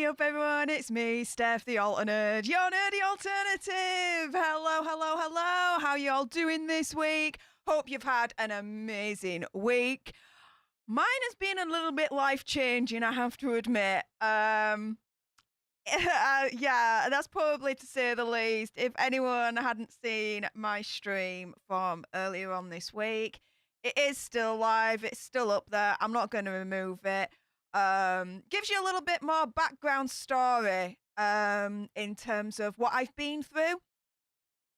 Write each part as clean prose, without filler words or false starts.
up, everyone? It's me, Stef The Alter Nerd, your nerdy alternative. Hello, hello, hello. How you all doing this week? Hope you've had an amazing week. Mine has been a little bit life-changing, I have to admit. Yeah, that's probably to say the least. If anyone hadn't seen my stream from earlier on this week, it is still live. It's still up there. I'm not going to remove it. Gives you a little bit more background story in terms of what I've been through.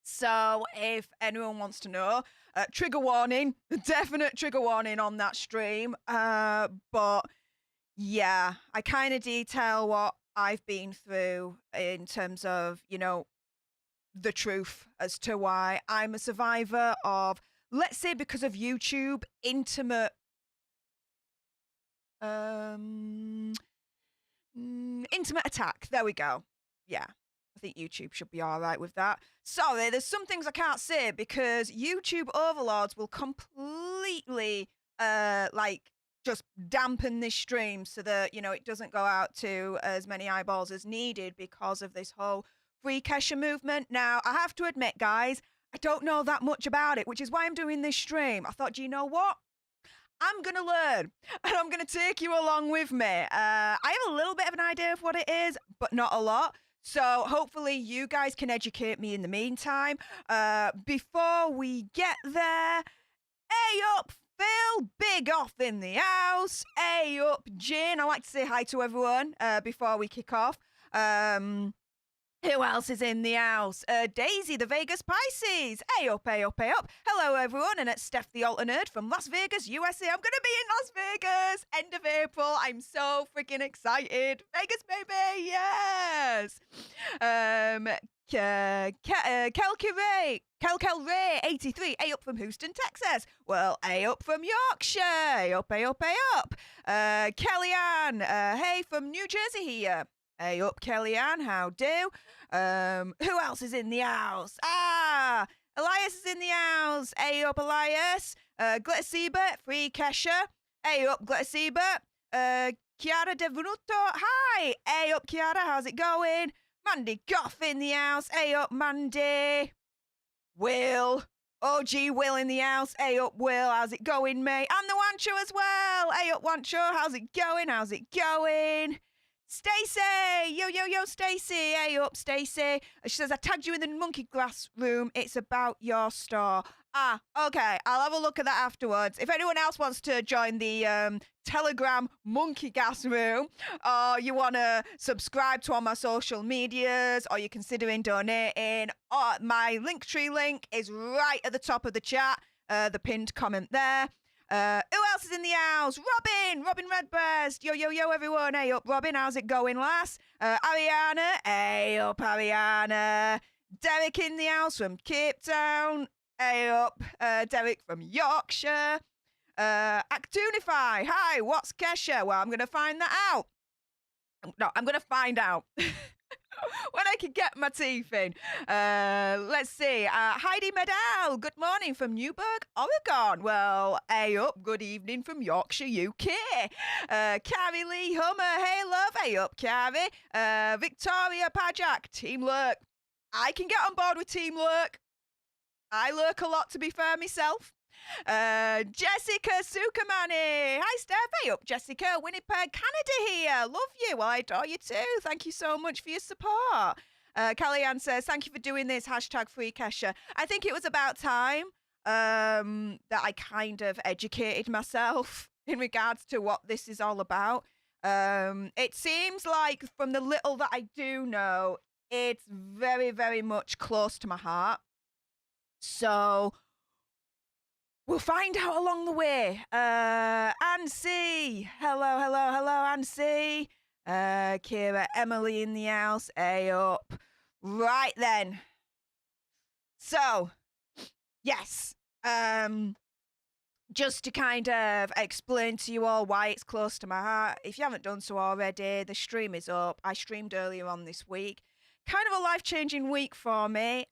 So if anyone wants to know, trigger warning, definite trigger warning on that stream. But yeah, I kind of detail what I've been through in terms of, you know, the truth as to why I'm a survivor of, let's say, because of YouTube, intimate attack. There we go. Yeah, I think YouTube should be all right with that. Sorry, there's some things I can't say because YouTube overlords will completely just dampen this stream so that, you know, it doesn't go out to as many eyeballs as needed because of this whole freekesha movement. Now, I have to admit, guys, I don't know that much about it, which is why I'm doing this stream. I thought, do you know what? I'm going to learn, and I'm going to take you along with me. I have a little bit of an idea of what it is, but not a lot. So hopefully you guys can educate me in the meantime. Before we get there, hey up, Phil, big off in the house. Hey up, Jane. I like to say hi to everyone before we kick off. Who else is in the house? Daisy, the Vegas Pisces. Hey up, hey up, hey up. Hello, everyone, and it's Stef The Alter Nerd from Las Vegas, USA. I'm going to be in Las Vegas, end of April. I'm so freaking excited. Vegas, baby, yes. Kel Ray, 83. Hey up from Houston, Texas. Well, hey up from Yorkshire. Hey up, hey up, hey up. Kellyanne, hey from New Jersey here. Hey up, Kellyanne, how do? Who else is in the house? Elias is in the house. Hey up, Elias. Glitter Siebert, freekesha. Hey up, Glitter Siebert. Chiara Devenuto, hi. Hey up, Chiara, how's it going? Mandy Goff in the house. Hey up, Mandy. Will. OG Will in the house. Hey up, Will, how's it going, mate? And the Wancho as well. Hey up, Wancho, how's it going? How's it going? Stacey, yo, Stacey, hey up, Stacey. She says, I tagged you in the monkey glass room. It's about your store. Okay, I'll have a look at that afterwards. If anyone else wants to join the Telegram monkey gas room, or you want to subscribe to all my social medias, or you're considering donating, my Linktree link is right at the top of the chat, the pinned comment there. Who else is in the house? Robin Redbreast. Yo, everyone. Hey up, Robin. How's it going, lass? Ariana. Hey up, Ariana. Derek in the house from Cape Town. Hey up, Derek from Yorkshire. Actunify. Hi, what's Kesha? Well, I'm going to find that out. No, I'm going to find out. When I can get my teeth in. Let's see. Heidi Medal, good morning from Newburgh, Oregon. Well, hey up, good evening from Yorkshire, UK. Carrie Lee Hummer, hey love, hey up, Carrie. Victoria Pajak, Team Lurk. I can get on board with Team Lurk. I lurk a lot, to be fair, myself. Jessica Sukamani. Hi, Steph. Hey up, Jessica. Winnipeg, Canada here. Love you. Well, I adore you too. Thank you so much for your support. Kellyanne says, thank you for doing this. Hashtag freekesha. I think it was about time that I kind of educated myself in regards to what this is all about. It seems like from the little that I do know, it's very, very much close to my heart. So we'll find out along the way. Ansi. Hello, Ansi. Kira, Emily in the house. Hey up. Right then. So, yes. Just to kind of explain to you all why it's close to my heart. If you haven't done so already, the stream is up. I streamed earlier on this week. Kind of a life-changing week for me.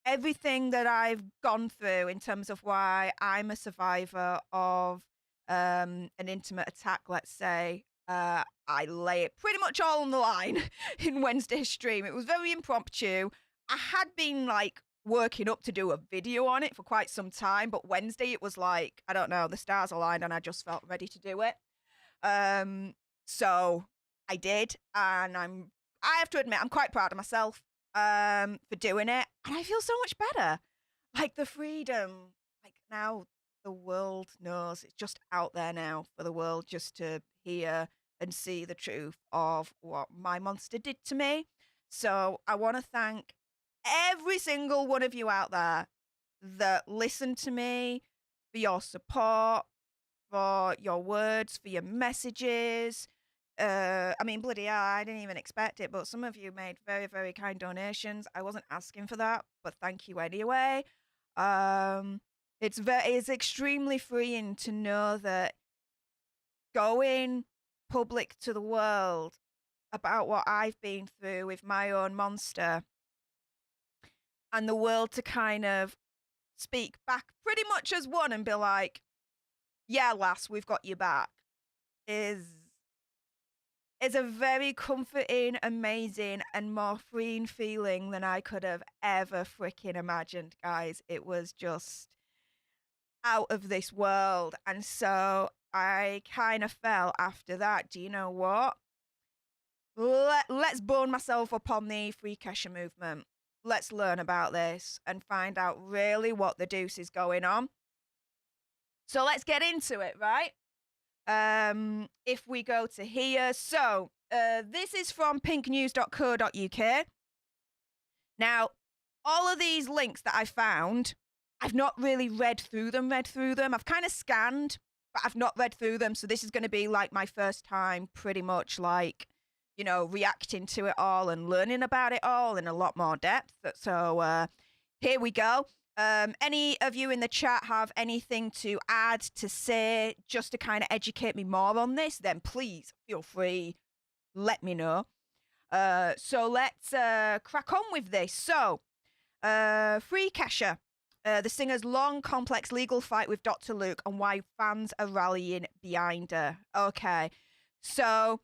Everything that I've gone through in terms of why I'm a survivor of an intimate attack, let's say, I lay it pretty much all on the line in Wednesday's stream. It was very impromptu. I had been like working up to do a video on it for quite some time, but Wednesday it was like, I don't know, the stars aligned and I just felt ready to do it. So I did, and I have to admit, I'm quite proud of myself for doing it, and I feel so much better. Like the freedom, like now the world knows, it's just out there now for the world just to hear and see the truth of what my monster did to me. So I want to thank every single one of you out there that listened to me, for your support, for your words, for your messages. I mean, bloody hell, I didn't even expect it, but some of you made very, very kind donations. I wasn't asking for that, but thank you anyway. It's extremely freeing to know that going public to the world about what I've been through with my own monster, and the world to kind of speak back pretty much as one and be like, yeah, lass, we've got you back, is a very comforting, amazing, and more freeing feeling than I could have ever freaking imagined, guys. It was just out of this world. And so I kind of felt after that, do you know what? Let's bone myself up on the freekesha movement. Let's learn about this and find out really what the deuce is going on. So let's get into it, right? If we go to here, so this is from pinknews.co.uk. Now, all of these links that I found, I've not really read through them. I've kind of scanned, but I've not read through them. So this is going to be like my first time pretty much like, you know, reacting to it all and learning about it all in a lot more depth. So here we go. Any of you in the chat have anything to add, to say, just to kind of educate me more on this, then please feel free, let me know. So let's crack on with this. So, freekesha, the singer's long, complex legal fight with Dr. Luke and why fans are rallying behind her. Okay, so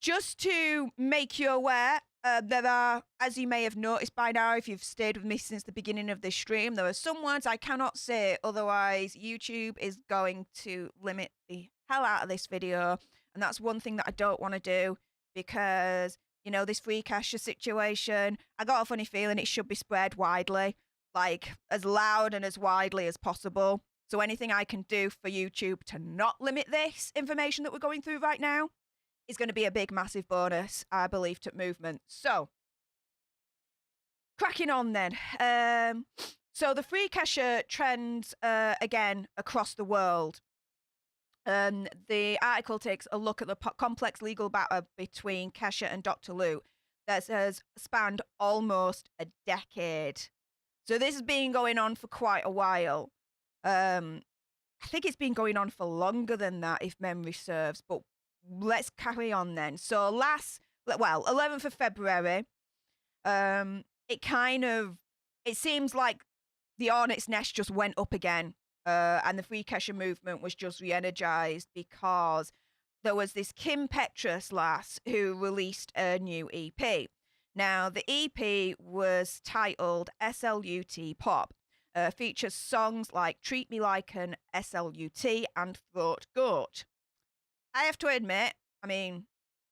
just to make you aware, there are, as you may have noticed by now, if you've stayed with me since the beginning of this stream, there are some words I cannot say, otherwise YouTube is going to limit the hell out of this video. And that's one thing that I don't want to do, because, you know, this freekesha situation, I got a funny feeling it should be spread widely, like as loud and as widely as possible. So anything I can do for YouTube to not limit this information that we're going through right now is going to be a big, massive bonus, I believe, to movement. So, cracking on then. So the freekesha trends again across the world. The article takes a look at the complex legal battle between Kesha and Dr. Luke that has spanned almost a decade. So this has been going on for quite a while. I think it's been going on for longer than that, if memory serves, but let's carry on then. So 11th of February, it seems like the hornet's nest just went up again, and the freekesha movement was just re-energized because there was this Kim Petras lass who released a new EP. Now, the EP was titled SLUT Pop, features songs like Treat Me Like an SLUT and Throat Goat. I have to admit, I mean,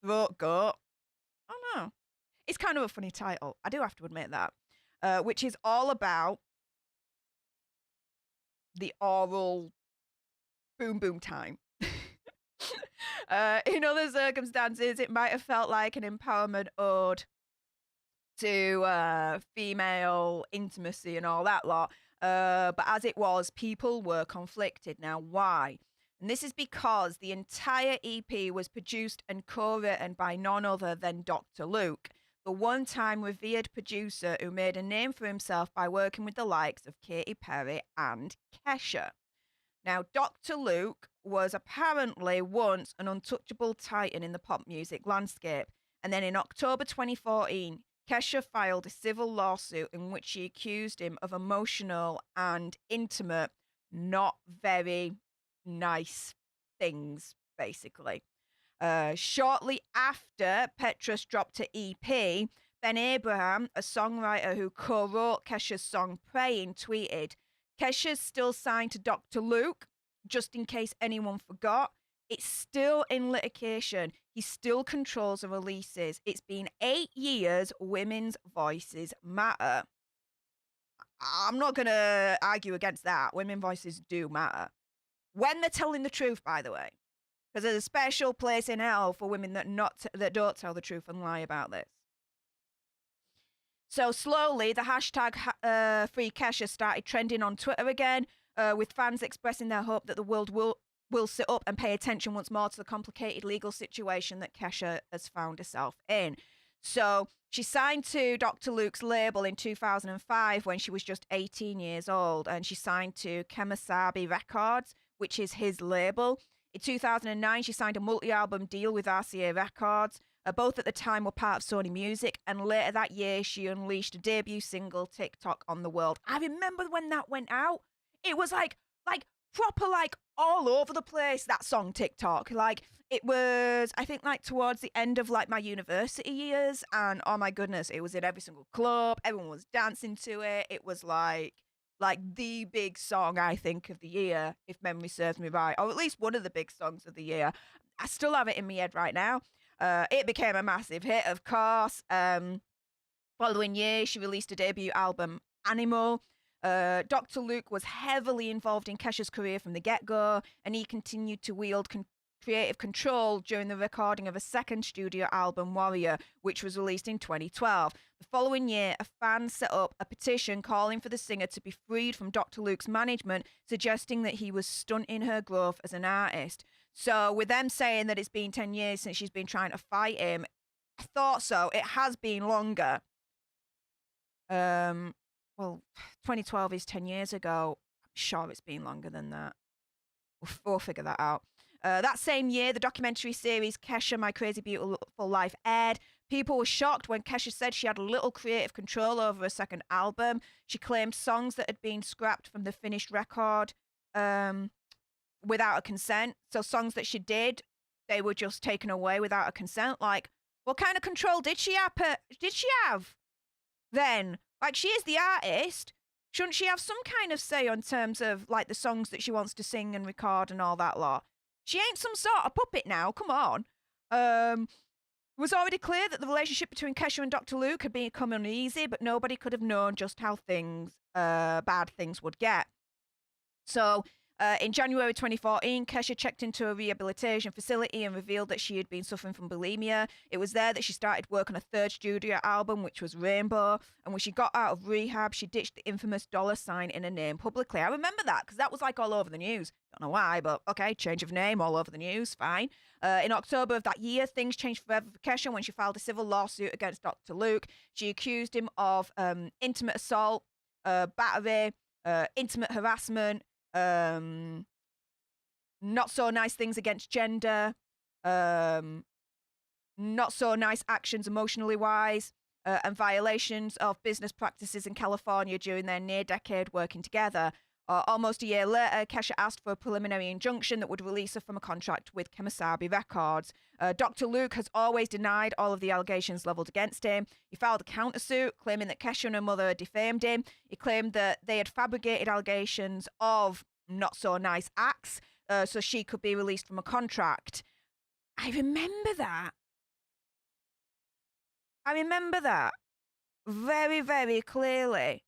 Throat Goat, I don't know. It's kind of a funny title. I do have to admit that. Which is all about the oral boom boom time. In other circumstances, it might have felt like an empowerment ode to female intimacy and all that lot. But as it was, people were conflicted. Now, why? And this is because the entire EP was produced and co-written by none other than Dr. Luke, the one-time revered producer who made a name for himself by working with the likes of Katy Perry and Kesha. Now, Dr. Luke was apparently once an untouchable titan in the pop music landscape. And then in October 2014, Kesha filed a civil lawsuit in which she accused him of emotional and intimate, not very nice things, basically. Shortly after Petrus dropped her EP, Ben Abraham, a songwriter who co-wrote Kesha's song Praying, tweeted, Kesha's still signed to Dr. Luke, just in case anyone forgot. It's still in litigation. He still controls the releases. It's been 8 years. Women's voices matter. I'm not going to argue against that. Women's voices do matter. When they're telling the truth, by the way. Because there's a special place in hell for women that don't tell the truth and lie about this. So slowly, the hashtag freekesha started trending on Twitter again, with fans expressing their hope that the world will sit up and pay attention once more to the complicated legal situation that Kesha has found herself in. So she signed to Dr. Luke's label in 2005 when she was just 18 years old, and she signed to Kemosabe Records, which is his label. In 2009, she signed a multi-album deal with RCA Records. Both at the time were part of Sony Music, and later that year, she unleashed a debut single, TikTok, on the world. I remember when that went out. It was like proper, like, all over the place, that song, TikTok. Like, it was, I think, like, towards the end of, like, my university years, and, oh my goodness, it was in every single club. Everyone was dancing to it. It was, like the big song, I think, of the year, if memory serves me right, or at least one of the big songs of the year. I still have it in my head right now. It became a massive hit, of course. Following year, she released a debut album, Animal. Dr. Luke was heavily involved in Kesha's career from the get-go, and he continued to wield creative control during the recording of a second studio album, Warrior, which was released in 2012. The following year, a fan set up a petition calling for the singer to be freed from Dr. Luke's management, suggesting that he was stunting her growth as an artist. So with them saying that it's been 10 years since she's been trying to fight him, I thought so. It has been longer. Well, 2012 is 10 years ago. I'm sure it's been longer than that. We'll figure that out. That same year, the documentary series Kesha, My Crazy Beautiful Life aired. People were shocked when Kesha said she had little creative control over her second album. She claimed songs that had been scrapped from the finished record without a consent. So songs that she did, they were just taken away without a consent. Like, what kind of control did she have then? Like, she is the artist. Shouldn't she have some kind of say on terms of, like, the songs that she wants to sing and record and all that lot? She ain't some sort of puppet now. Come on. It was already clear that the relationship between Kesha and Dr. Luke had become uneasy, but nobody could have known just how bad things would get. So, in January 2014, Kesha checked into a rehabilitation facility and revealed that she had been suffering from bulimia. It was there that she started work on a third studio album, which was Rainbow. And when she got out of rehab, she ditched the infamous $sign in her name publicly. I remember that because that was like all over the news. Don't know why, but okay, change of name, all over the news, fine. In October of that year, things changed forever for Kesha when she filed a civil lawsuit against Dr. Luke. She accused him of intimate assault, battery, intimate harassment, not so nice things against gender, not so nice actions emotionally wise, and violations of business practices in California during their near-decade working together. Almost a year later, Kesha asked for a preliminary injunction that would release her from a contract with Kemosabe Records. Dr. Luke has always denied all of the allegations leveled against him. He filed a countersuit, claiming that Kesha and her mother had defamed him. He claimed that they had fabricated allegations of not-so-nice acts, so she could be released from a contract. I remember that. Very, very clearly.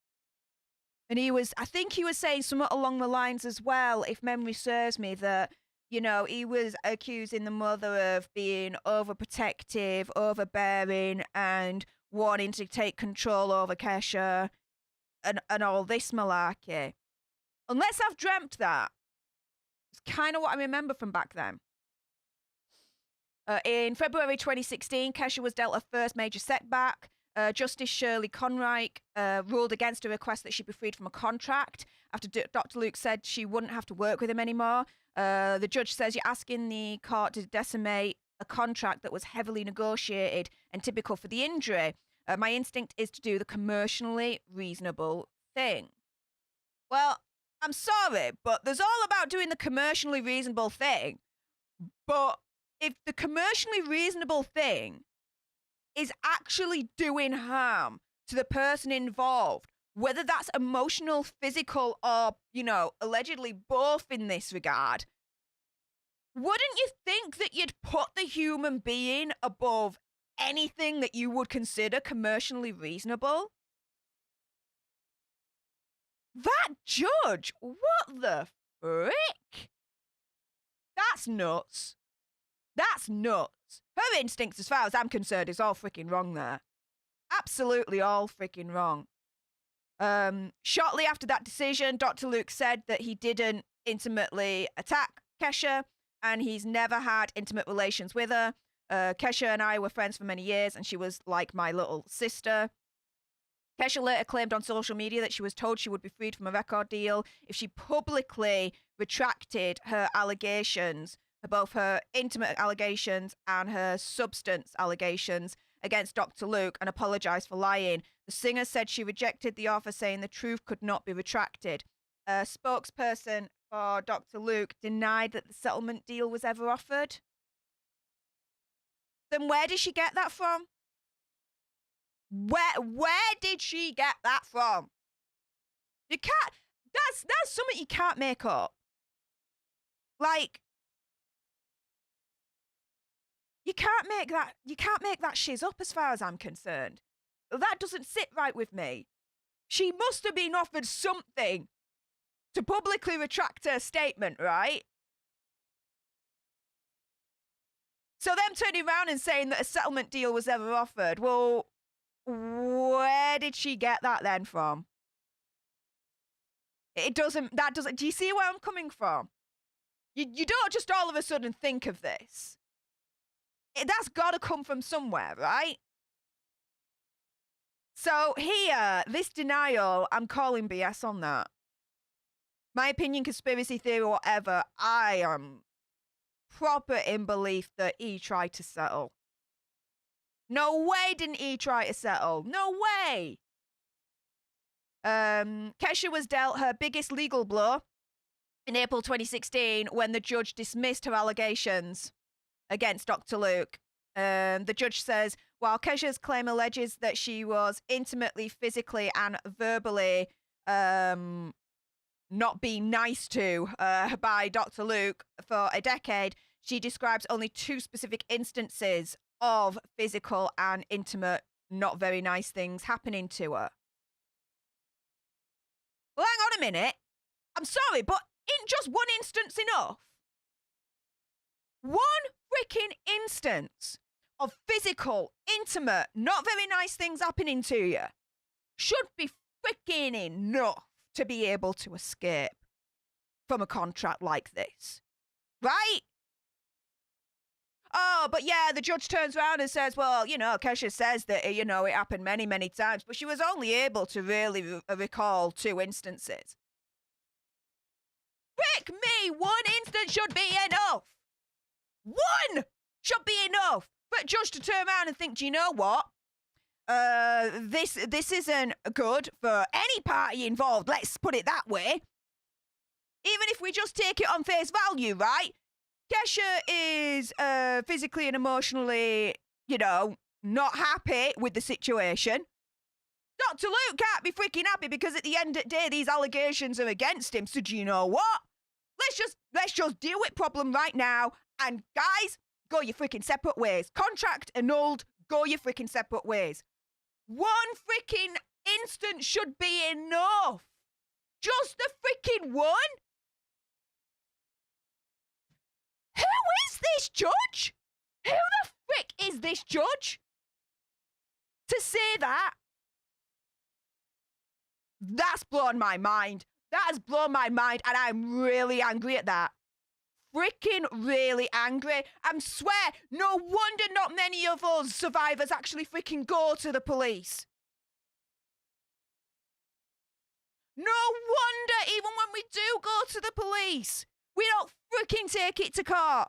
And I think he was saying something along the lines as well, if memory serves me, that, you know, he was accusing the mother of being overprotective, overbearing, and wanting to take control over Kesha and all this malarkey. Unless I've dreamt that. It's kind of what I remember from back then. In February 2016, Kesha was dealt her first major setback. Justice Shirley Conright ruled against a request that she be freed from a contract after Dr. Luke said she wouldn't have to work with him anymore. The judge says, you're asking the court to decimate a contract that was heavily negotiated and typical for the injury. My instinct is to do the commercially reasonable thing. Well, I'm sorry, but there's all about doing the commercially reasonable thing. But if the commercially reasonable thing is actually doing harm to the person involved, whether that's emotional, physical, or, allegedly both in this regard, wouldn't you think that you'd put the human being above anything that you would consider commercially reasonable? That judge, what the frick? That's nuts. That's nuts. Her instincts, as far as I'm concerned, is all freaking wrong there. Absolutely all freaking wrong. Shortly after that decision, Dr. Luke said that he didn't intimately attack Kesha, and he's never had intimate relations with her. Kesha and I were friends for many years, and she was like my little sister. Kesha later claimed on social media that she was told she would be freed from a record deal if she publicly retracted her allegations, both her intimate allegations and her substance allegations against Dr. Luke, and apologized for lying. The singer said she rejected the offer, saying the truth could not be retracted. A spokesperson for Dr. Luke denied that the settlement deal was ever offered. Then where did she get that from? Where did she get that from? You can't. That's something you can't make up. Like, you can't make that shiz up, as far as I'm concerned. That doesn't sit right with me. She must have been offered something to publicly retract her statement, right? So them turning around and saying that a settlement deal was ever offered, well, where did she get that then from? Do you see where I'm coming from? You don't just all of a sudden think of this. That's got to come from somewhere, right? So here, this denial, I'm calling BS on that. My opinion, conspiracy theory, whatever, I am proper in belief that he tried to settle. No way didn't he try to settle. No way. Kesha was dealt her biggest legal blow in April 2016 when the judge dismissed her allegations against Dr. Luke. The judge says, while Kesha's claim alleges that she was intimately, physically, and verbally not being nice to by Dr. Luke for a decade, she describes only 2 specific instances of physical and intimate, not very nice things happening to her. Well, hang on a minute. I'm sorry, but ain't just one instance enough? One freaking instance of physical, intimate, not very nice things happening to you should be freaking enough to be able to escape from a contract like this. Right? Oh, but yeah, the judge turns around and says, well, Kesha says that, it happened many, many times, but she was only able to really recall 2 instances. Frick me, 1 instance should be enough. 1 should be enough for a judge to turn around and think, do you know what? This isn't good for any party involved, let's put it that way. Even if we just take it on face value, right? Kesha is physically and emotionally, not happy with the situation. Dr. Luke can't be freaking happy because at the end of the day, these allegations are against him. So do you know what? Let's just deal with problem right now. And guys, go your freaking separate ways. Contract annulled. Go your freaking separate ways. 1 freaking instant should be enough. Just the freaking 1. Who is this judge? Who the frick is this judge? To say that? That's blown my mind. That has blown my mind, and I'm really angry at that. Freaking really angry. I swear, no wonder not many of us survivors actually freaking go to the police. No wonder, even when we do go to the police, we don't freaking take it to court.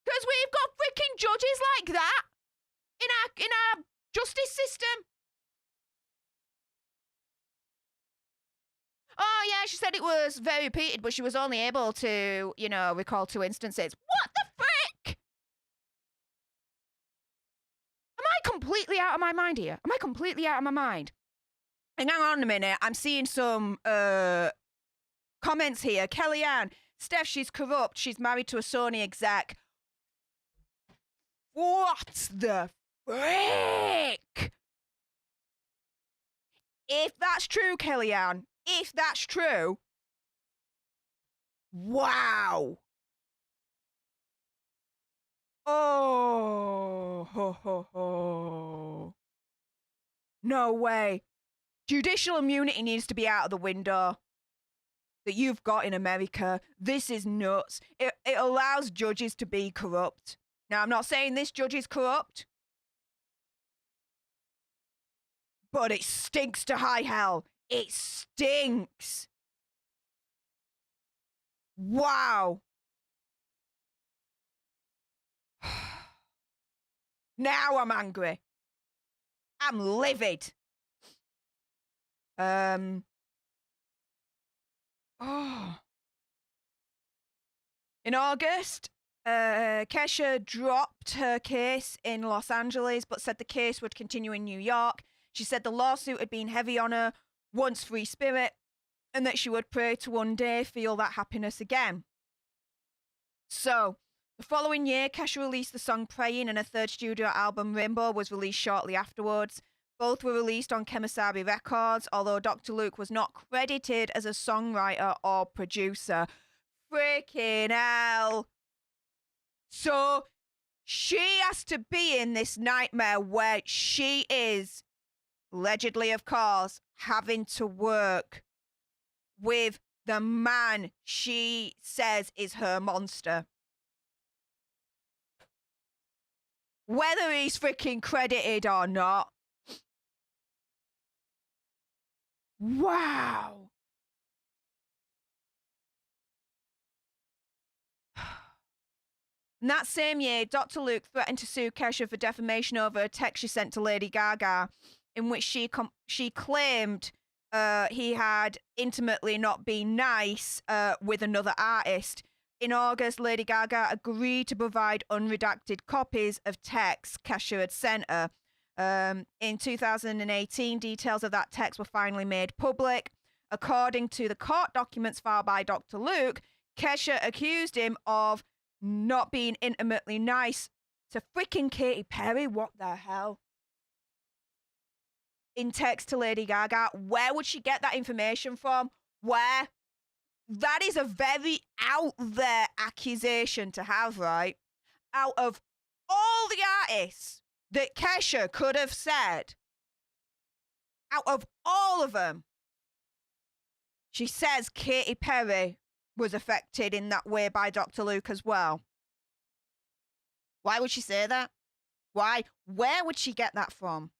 Because we've got freaking judges like that in our justice system. Oh, yeah, she said it was very repeated, but she was only able to, recall 2 instances. What the completely out of my mind here? Am I completely out of my mind? And hang on a minute. I'm seeing some comments here. Kellyanne, Steph, she's corrupt. She's married to a Sony exec. What the frick? If that's true, Kellyanne, if that's true, wow. Oh, ho, ho, ho. No way. Judicial immunity needs to be out of the window that you've got in America. This is nuts. It allows judges to be corrupt. Now, I'm not saying this judge is corrupt, but it stinks to high hell. It stinks. Wow. Now I'm angry. I'm livid. Oh. In August, Kesha dropped her case in Los Angeles, but said the case would continue in New York. She said the lawsuit had been heavy on her, once free spirit, and that she would pray to one day feel that happiness again. So, the following year, Kesha released the song Praying, and her third studio album, Rainbow, was released shortly afterwards. Both were released on Kemosabe Records, although Dr. Luke was not credited as a songwriter or producer. Freaking hell. So, she has to be in this nightmare where she is, allegedly, of course, having to work with the man she says is her monster. Whether he's freaking credited or not. Wow. In that same year, Dr. Luke threatened to sue Kesha for defamation over a text she sent to Lady Gaga, in which she claimed he had intimately not been nice with another artist. In August, Lady Gaga agreed to provide unredacted copies of texts Kesha had sent her. In 2018, details of that text were finally made public. According to the court documents filed by Dr. Luke, Kesha accused him of not being intimately nice to freaking Katy Perry. What the hell? In text to Lady Gaga. Where would she get that information from? Where? That is a very out there accusation to have, right? Out of all the artists that Kesha could have said, out of all of them, she says Katy Perry was affected in that way by Dr. Luke as well. Why would she say that? Why? Where would she get that from?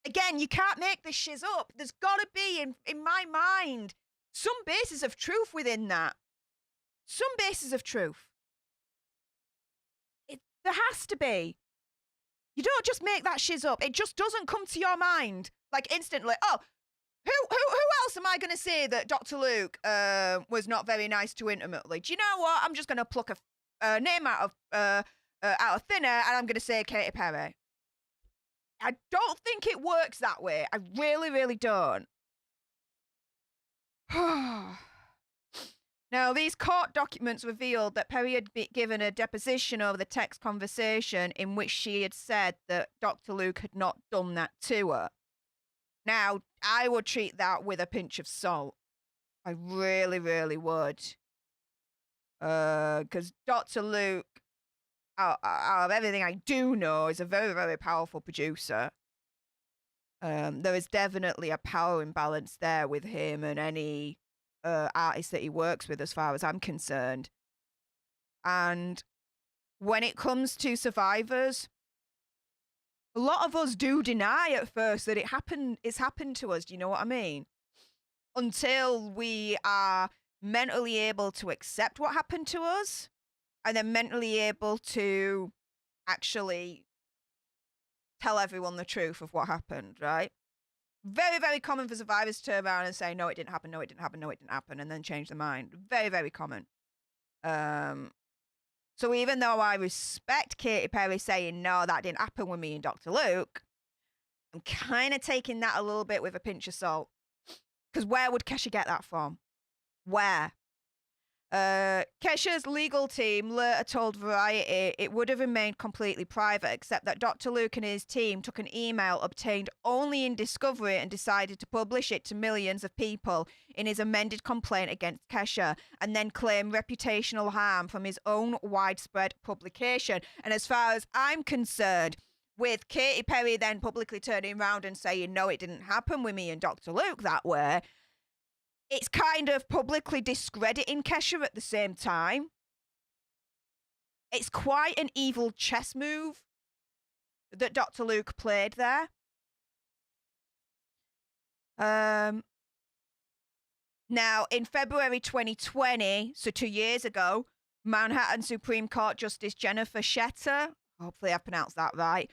Again, you can't make this shiz up. There's got to be, in my mind, some basis of truth within that. Some basis of truth. There has to be. You don't just make that shiz up. It just doesn't come to your mind, like, instantly. Oh, who else am I going to say that Dr. Luke was not very nice to intimately? Do you know what? I'm just going to pluck a name out of thin air, and I'm going to say Katy Perry. I don't think it works that way. I really, really don't. Now, these court documents revealed that Perry had been given a deposition over the text conversation in which she had said that Dr. Luke had not done that to her. Now, I would treat that with a pinch of salt. I really, really would. Because Dr. Luke, out of everything I do know, is a very, very powerful producer. There is definitely a power imbalance there with him and any artist that he works with, as far as I'm concerned. And when it comes to survivors, a lot of us do deny at first that it's happened to us. Do you know what I mean? Until we are mentally able to accept what happened to us, and then mentally able to actually tell everyone the truth of what happened, right? Very, very common for survivors to turn around and say, no, it didn't happen, no, it didn't happen, no, it didn't happen, and then change their mind. Very, very common. So even though I respect Katy Perry saying, no, that didn't happen with me and Dr. Luke, I'm kind of taking that a little bit with a pinch of salt. Because where would Kesha get that from? Where? Kesha's legal team later told Variety it would have remained completely private, except that Dr. Luke and his team took an email obtained only in discovery and decided to publish it to millions of people in his amended complaint against Kesha, and then claim reputational harm from his own widespread publication. And as far as I'm concerned, with Katy Perry then publicly turning around and saying, no, it didn't happen with me and Dr. Luke that way, it's kind of publicly discrediting Kesha at the same time. It's quite an evil chess move that Dr. Luke played there. Now, in February 2020, so 2 years ago, Manhattan Supreme Court Justice Jennifer Shetter, hopefully I pronounced that right,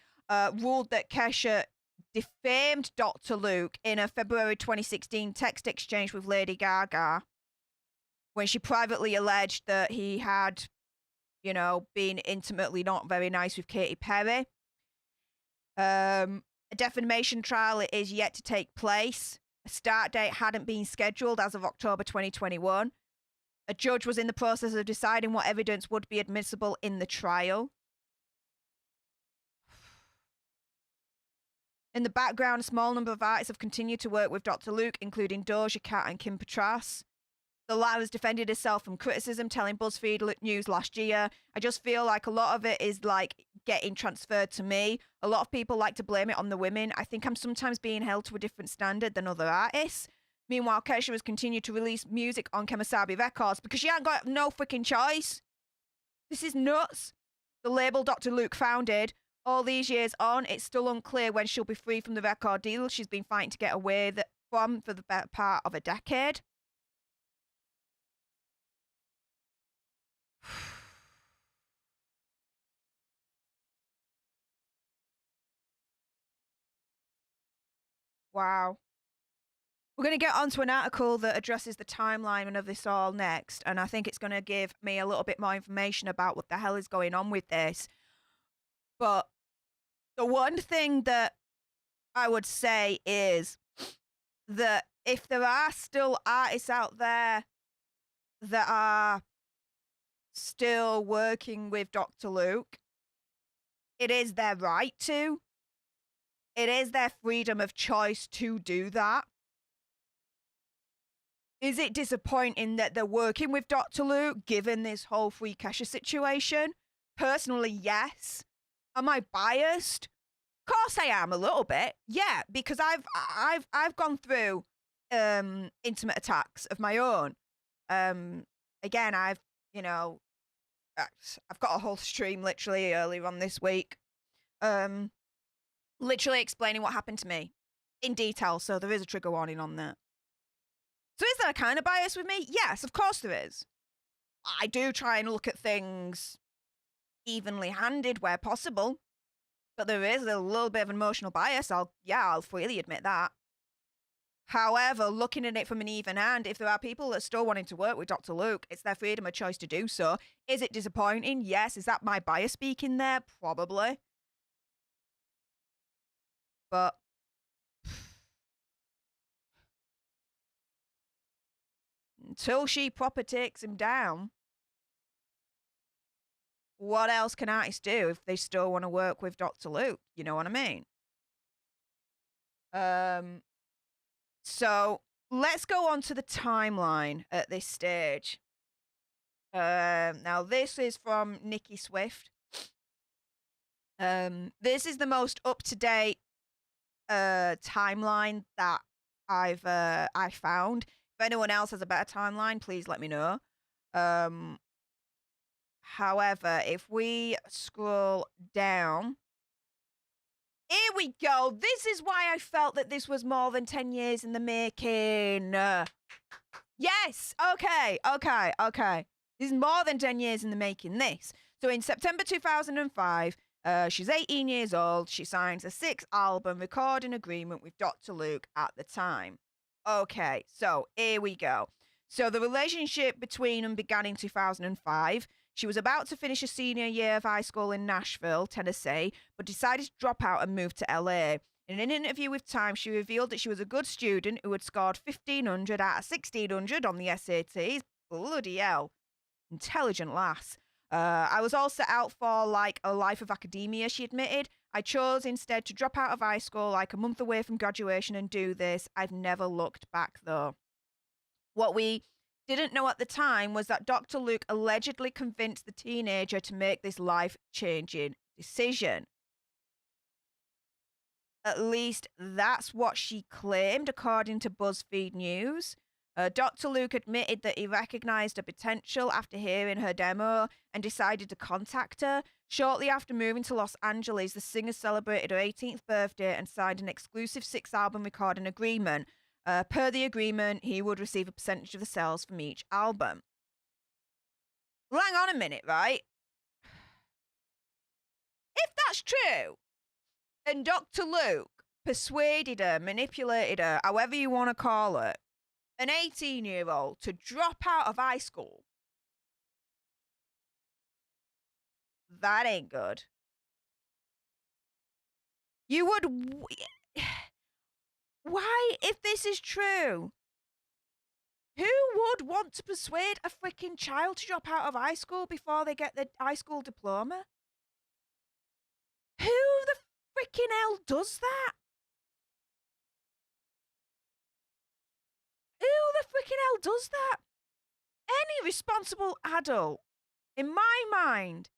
ruled that Kesha defamed Dr. Luke in a February 2016 text exchange with Lady Gaga when she privately alleged that he had, been intimately not very nice with Katy Perry. A defamation trial is yet to take place. A start date hadn't been scheduled as of October 2021. A judge was in the process of deciding what evidence would be admissible in the trial. In the background, a small number of artists have continued to work with Dr. Luke, including Doja Cat and Kim Petras. The latter has defended herself from criticism, telling BuzzFeed News last year, I just feel like a lot of it is getting transferred to me. A lot of people like to blame it on the women. I think I'm sometimes being held to a different standard than other artists. Meanwhile, Kesha has continued to release music on Kemosabe Records because she ain't got no freaking choice. This is nuts. The label Dr. Luke founded, all these years on, it's still unclear when she'll be free from the record deal she's been fighting to get away from for the better part of a decade. Wow. We're going to get onto an article that addresses the timeline of this all next, and I think it's going to give me a little bit more information about what the hell is going on with this. But the one thing that I would say is that if there are still artists out there that are still working with Dr. Luke, it is their right to. It is their freedom of choice to do that. Is it disappointing that they're working with Dr. Luke, given this whole freekesha situation? Personally, yes. Am I biased? Of course I am a little bit. Yeah, because I've gone through intimate attacks of my own. Again, I've got a whole stream literally earlier on this week. Literally explaining what happened to me in detail, so there is a trigger warning on that. So is there a kind of bias with me? Yes, of course there is. I do try and look at things evenly handed where possible, but there is a little bit of emotional bias. I'll freely admit that. However, looking at it from an even hand, if there are people that are still wanting to work with Dr. Luke, it's their freedom of choice to do so. Is it disappointing? Yes. Is that my bias speaking there? Probably. But until she proper takes him down, what else can artists do if they still want to work with Dr. Luke? You know what I mean? So let's go on to the timeline at this stage. Now this is from Nikki Swift. This is the most up-to-date timeline that I found. If anyone else has a better timeline, please let me know. However, if we scroll down, here we go. This is why I felt that this was more than 10 years in the making. Yes. Okay. This is more than 10 years in the making, this. So in September 2005, she's 18 years old. She signs a 6th album recording agreement with Dr. Luke at the time. Okay, so here we go. So the relationship between them began in 2005. She was about to finish her senior year of high school in Nashville, Tennessee, but decided to drop out and move to LA. In an interview with Time, she revealed that she was a good student who had scored 1,500 out of 1,600 on the SATs. Bloody hell. Intelligent lass. I was all set out for like a life of academia, she admitted. I chose instead to drop out of high school like a month away from graduation and do this. I've never looked back though. What we didn't know at the time was that Dr. Luke allegedly convinced the teenager to make this life-changing decision. At least that's what she claimed, according to BuzzFeed News. Dr. Luke admitted that he recognized her potential after hearing her demo and decided to contact her. Shortly after moving to Los Angeles, the singer celebrated her 18th birthday and signed an exclusive 6-album recording agreement. Per the agreement, he would receive a percentage of the sales from each album. Well, hang on a minute, right? If that's true, and Dr. Luke persuaded her, manipulated her, however you want to call it, an 18-year-old to drop out of high school, that ain't good. You would... Why, if this is true, who would want to persuade a freaking child to drop out of high school before they get their high school diploma? Who the freaking hell does that? Who the freaking hell does that? Any responsible adult, in my mind,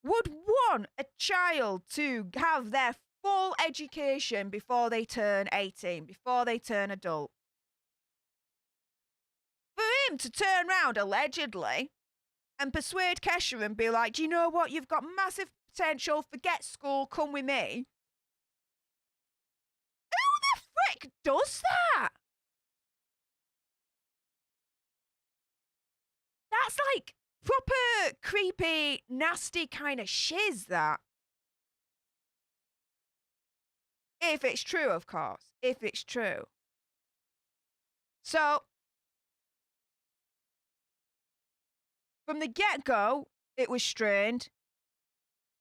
would want a child to have their full education before they turn 18, before they turn adult. For him to turn around, allegedly, and persuade Kesha and be like, do you know what? You've got massive potential. Forget school. Come with me. Who the frick does that? That's like proper creepy, nasty kind of shiz, that. If it's true, of course. If it's true. So, from the get-go, it was strained.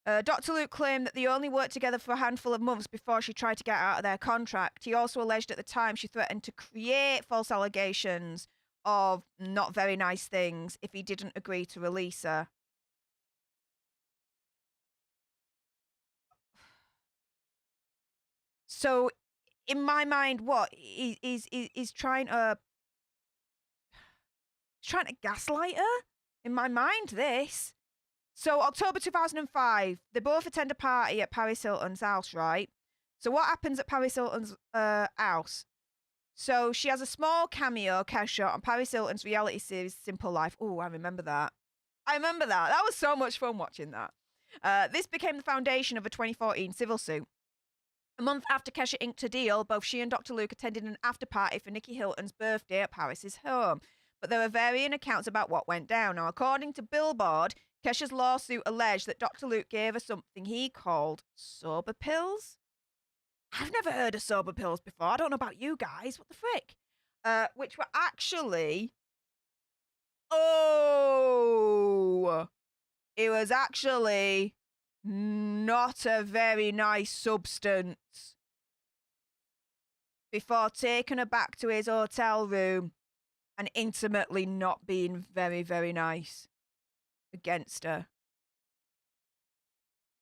Dr. Luke claimed that they only worked together for a handful of months before she tried to get out of their contract. He also alleged at the time she threatened to create false allegations of not very nice things if he didn't agree to release her. So, in my mind, what he's trying to gaslight her? In my mind, this. So, October 2005, they both attend a party at Paris Hilton's house, right? So, what happens at Paris Hilton's house? So, she has a small cameo, Kesha, on Paris Hilton's reality series, Simple Life. Oh, I remember that. That was so much fun watching that. This became the foundation of a 2014 civil suit. A month after Kesha inked her deal, both she and Dr. Luke attended an after-party for Nikki Hilton's birthday at Paris's home. But there were varying accounts about what went down. Now, according to Billboard, Kesha's lawsuit alleged that Dr. Luke gave her something he called sober pills. I've never heard of sober pills before. I don't know about you guys. What the frick? Which were actually... Oh! It was actually not a very nice substance. Before taking her back to his hotel room and intimately not being very, very nice against her.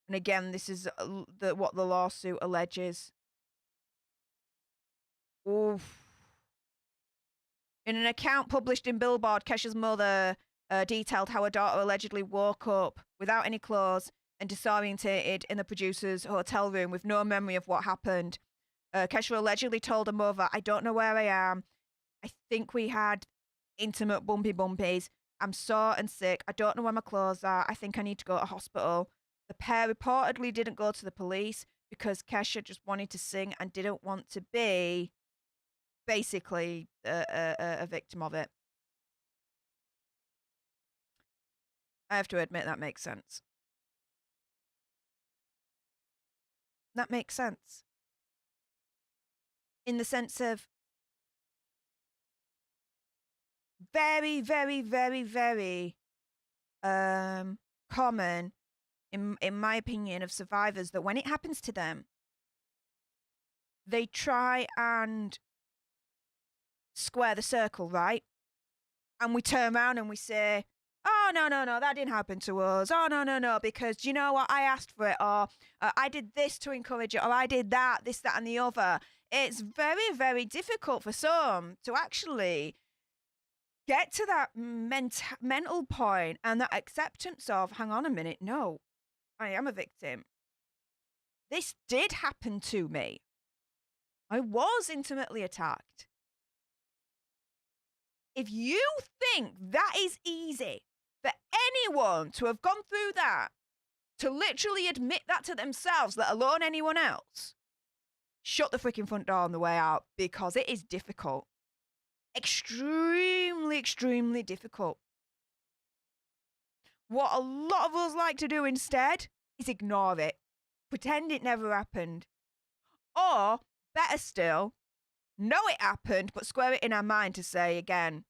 And again, this is what the lawsuit alleges. Oof. In an account published in Billboard, Kesha's mother detailed how her daughter allegedly woke up without any clothes and disorientated in the producer's hotel room with no memory of what happened. Kesha allegedly told her mother, I don't know where I am. I think we had intimate bumpies. I'm sore and sick. I don't know where my clothes are. I think I need to go to hospital. The pair reportedly didn't go to the police because Kesha just wanted to sing and didn't want to be basically a victim of it. I have to admit that makes sense. That makes sense. In the sense of very, very, very, very common, in my opinion, of survivors that when it happens to them, they try and square the circle, right? And we turn around and we say, oh, no, that didn't happen to us. Oh, no, because you know what? I asked for it, or I did this to encourage it, or I did that, this, that, and the other. It's very, very difficult for some to actually get to that mental point and that acceptance of, hang on a minute, no, I am a victim. This did happen to me. I was intimately attacked. If you think that is easy for anyone to have gone through that, to literally admit that to themselves, let alone anyone else, shut the freaking front door on the way out, because it is difficult. Extremely, extremely difficult. What a lot of us like to do instead is ignore it, pretend it never happened. Or, better still, know it happened, but square it in our mind to say again,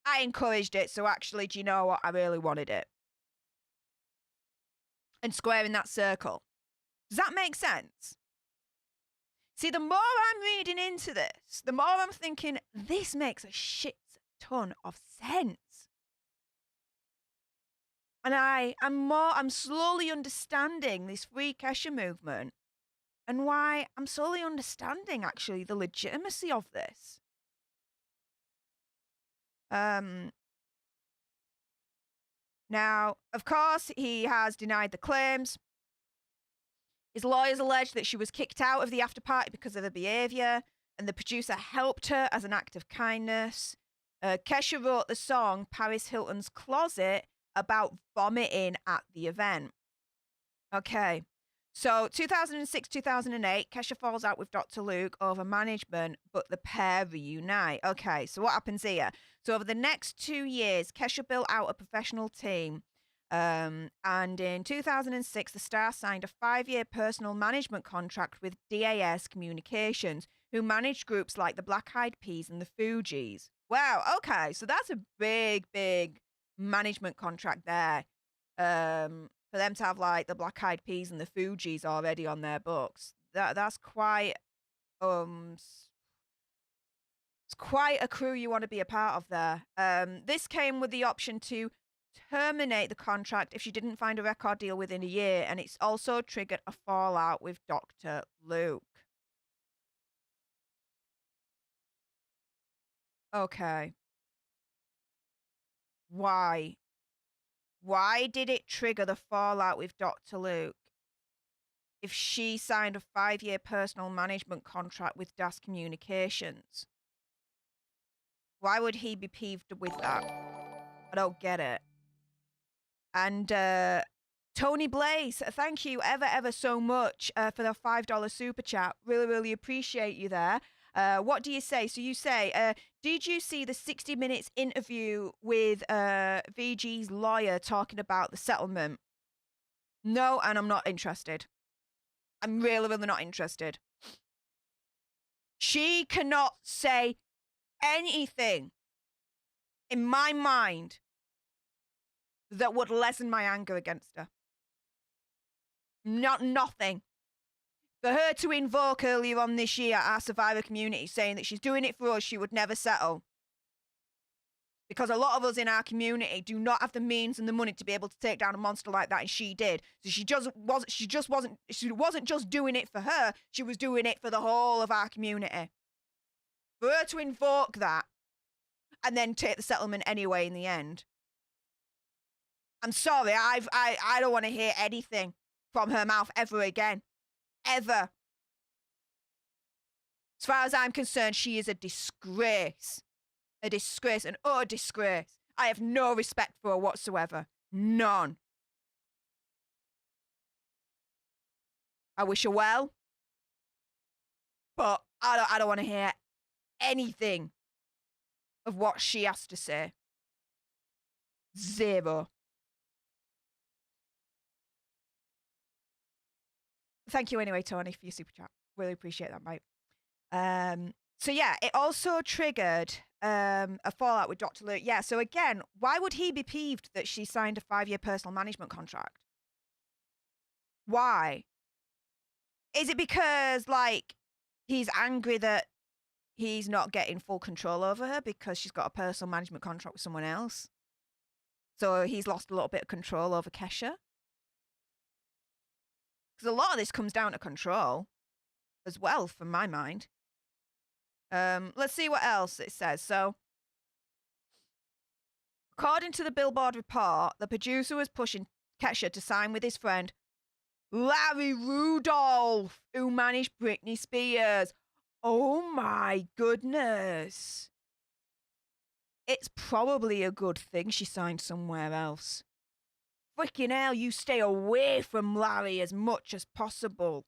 I encouraged it, so actually, do you know what? I really wanted it. And squaring that circle. Does that make sense? See, the more I'm reading into this, the more I'm thinking, this makes a shit ton of sense. And I'm slowly understanding this freekesha movement and why I'm slowly understanding actually the legitimacy of this. Now, of course, he has denied the claims. His lawyers allege that she was kicked out of the after party because of her behaviour, and the producer helped her as an act of kindness. Kesha wrote the song Paris Hilton's Closet about vomiting at the event. Okay, so 2006, 2008, Kesha falls out with Dr. Luke over management, but the pair reunite. Okay, so what happens here? So over the next 2 years, Kesha built out a professional team. And in 2006, the star signed a 5-year personal management contract with DAS Communications, who managed groups like the Black Eyed Peas and the Fugees. Wow, okay, so that's a big, big management contract there. For them to have like the Black Eyed Peas and the Fugees already on their books. That's quite it's quite a crew you want to be a part of there. This came with the option to terminate the contract if she didn't find a record deal within a year, and it's also triggered a fallout with Dr. Luke. Okay. Why? Why did it trigger the fallout with Dr. Luke if she signed a 5-year personal management contract with DAS Communications? Why would he be peeved with that? I don't get it. And Tony Blaze, thank you ever so much for the $5 super chat. Really appreciate you there. What do you say? So you say, did you see the 60 Minutes interview with VG's lawyer talking about the settlement? No, and I'm not interested. I'm really not interested. She cannot say anything in my mind that would lessen my anger against her. Nothing. For her to invoke earlier on this year our survivor community saying that she's doing it for us, she would never settle. Because a lot of us in our community do not have the means and the money to be able to take down a monster like that, and she did. So she wasn't just doing it for her, she was doing it for the whole of our community. For her to invoke that and then take the settlement anyway in the end. I'm sorry, I don't want to hear anything from her mouth ever again. Ever. As far as I'm concerned, she is a disgrace. A disgrace, an utter disgrace. I have no respect for her whatsoever. None. I wish her well, but I don't want to hear anything of what she has to say. Zero. Thank you anyway, Tony, for your super chat. Really appreciate that, mate. So yeah, it also triggered a fallout with Dr. Luke. Yeah, so again, why would he be peeved that she signed a 5-year personal management contract? Why? Is it because, like, he's angry that he's not getting full control over her because she's got a personal management contract with someone else? So he's lost a little bit of control over Kesha? Because a lot of this comes down to control as well, from my mind. Let's see what else it says. So, according to the Billboard report, the producer was pushing Kesha to sign with his friend Larry Rudolph, who managed Britney Spears. Oh my goodness. It's probably a good thing she signed somewhere else. Freaking hell, you stay away from Larry as much as possible.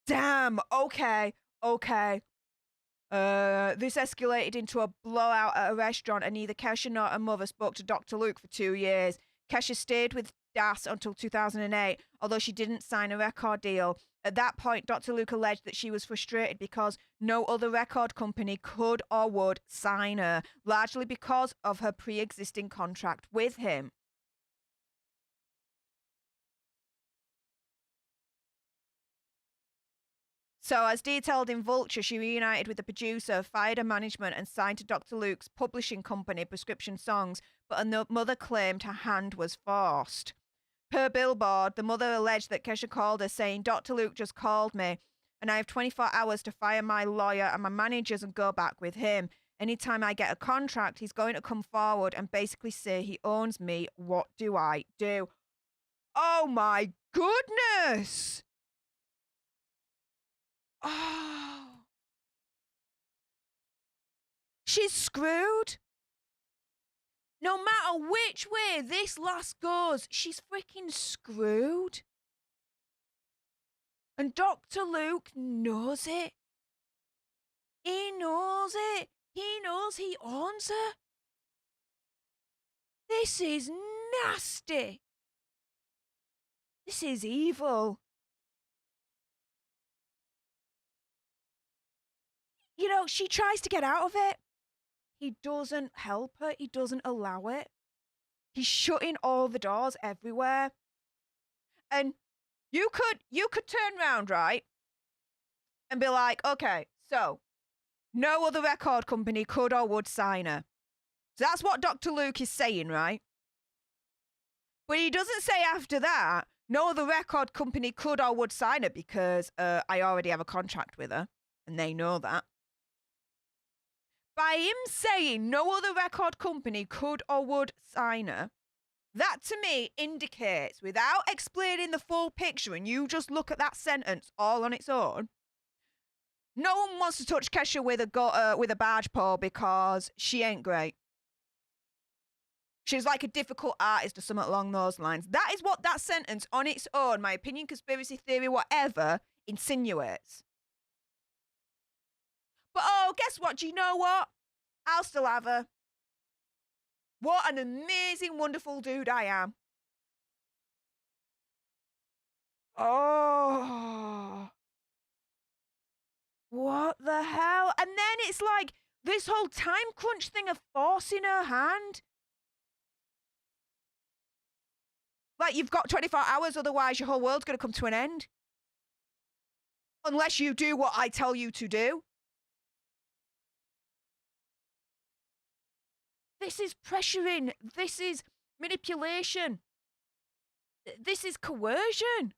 Damn, okay. This escalated into a blowout at a restaurant, and neither Kesha nor her mother spoke to Dr. Luke for 2 years. Kesha stayed with Das until 2008, although she didn't sign a record deal. At that point, Dr. Luke alleged that she was frustrated because no other record company could or would sign her, largely because of her pre-existing contract with him. So, as detailed in Vulture, she reunited with the producer, fired her management, and signed to Dr. Luke's publishing company, Prescription Songs, but her mother claimed her hand was forced. Per Billboard, the mother alleged that Kesha called her saying, "Dr. Luke just called me, and I have 24 hours to fire my lawyer and my managers and go back with him. Anytime I get a contract, he's going to come forward and basically say he owns me. What do I do?" Oh my goodness! Oh. She's screwed. No matter which way this lass goes, she's freaking screwed. And Dr. Luke knows it. He knows it. He knows he owns her. This is nasty. This is evil. You know, she tries to get out of it. He doesn't help her. He doesn't allow it. He's shutting all the doors everywhere. And you could turn around, right? And be like, okay, so no other record company could or would sign her. So that's what Dr. Luke is saying, right? But he doesn't say after that, no other record company could or would sign her because I already have a contract with her. And they know that. By him saying no other record company could or would sign her, that to me indicates, without explaining the full picture, and you just look at that sentence all on its own, no one wants to touch Kesha with a barge pole because she ain't great. She's like a difficult artist or something along those lines. That is what that sentence on its own, my opinion, conspiracy theory, whatever, insinuates. But oh, guess what? Do you know what? I'll still have her. What an amazing, wonderful dude I am. Oh. What the hell? And then it's like this whole time crunch thing of forcing her hand. Like, you've got 24 hours, otherwise your whole world's going to come to an end. Unless you do what I tell you to do. This is pressuring. This is manipulation. This is coercion.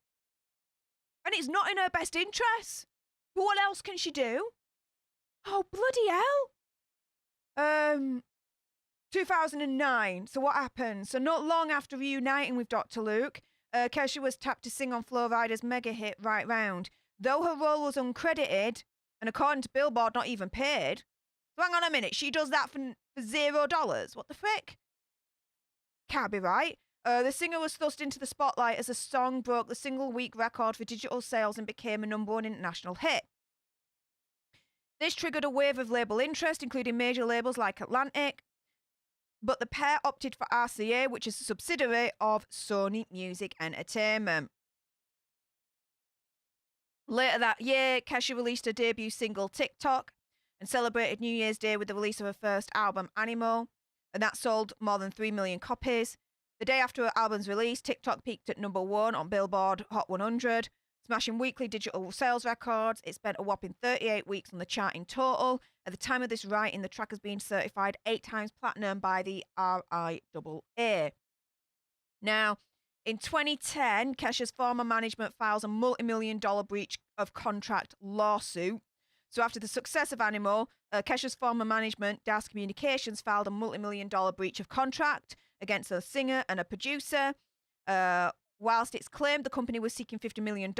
And it's not in her best interest. But what else can she do? Oh, bloody hell. 2009. So what happened? So not long after reuniting with Dr. Luke, Kesha was tapped to sing on Flo Rida's mega hit Right Round. Though her role was uncredited, and according to Billboard, not even paid. So hang on a minute, she does that for $0? What the frick? Can't be right. The singer was thrust into the spotlight as the song broke the single-week record for digital sales and became a #1 international hit. This triggered a wave of label interest, including major labels like Atlantic, but the pair opted for RCA, which is a subsidiary of Sony Music Entertainment. Later that year, Kesha released her debut single, TikTok. and celebrated New Year's Day with the release of her first album, Animal, and that sold more than 3 million copies. The day after her album's release, TikTok peaked at #1 on Billboard Hot 100, smashing weekly digital sales records. It spent a whopping 38 weeks on the chart in total. At the time of this writing, the track has been certified 8 times platinum by the RIAA. Now, in 2010, Kesha's former management files a multi-million-dollar breach of contract lawsuit. So after the success of Animal, Kesha's former management, Das Communications, filed a multi-million-dollar breach of contract against a singer and a producer. Whilst it's claimed the company was seeking $50 million,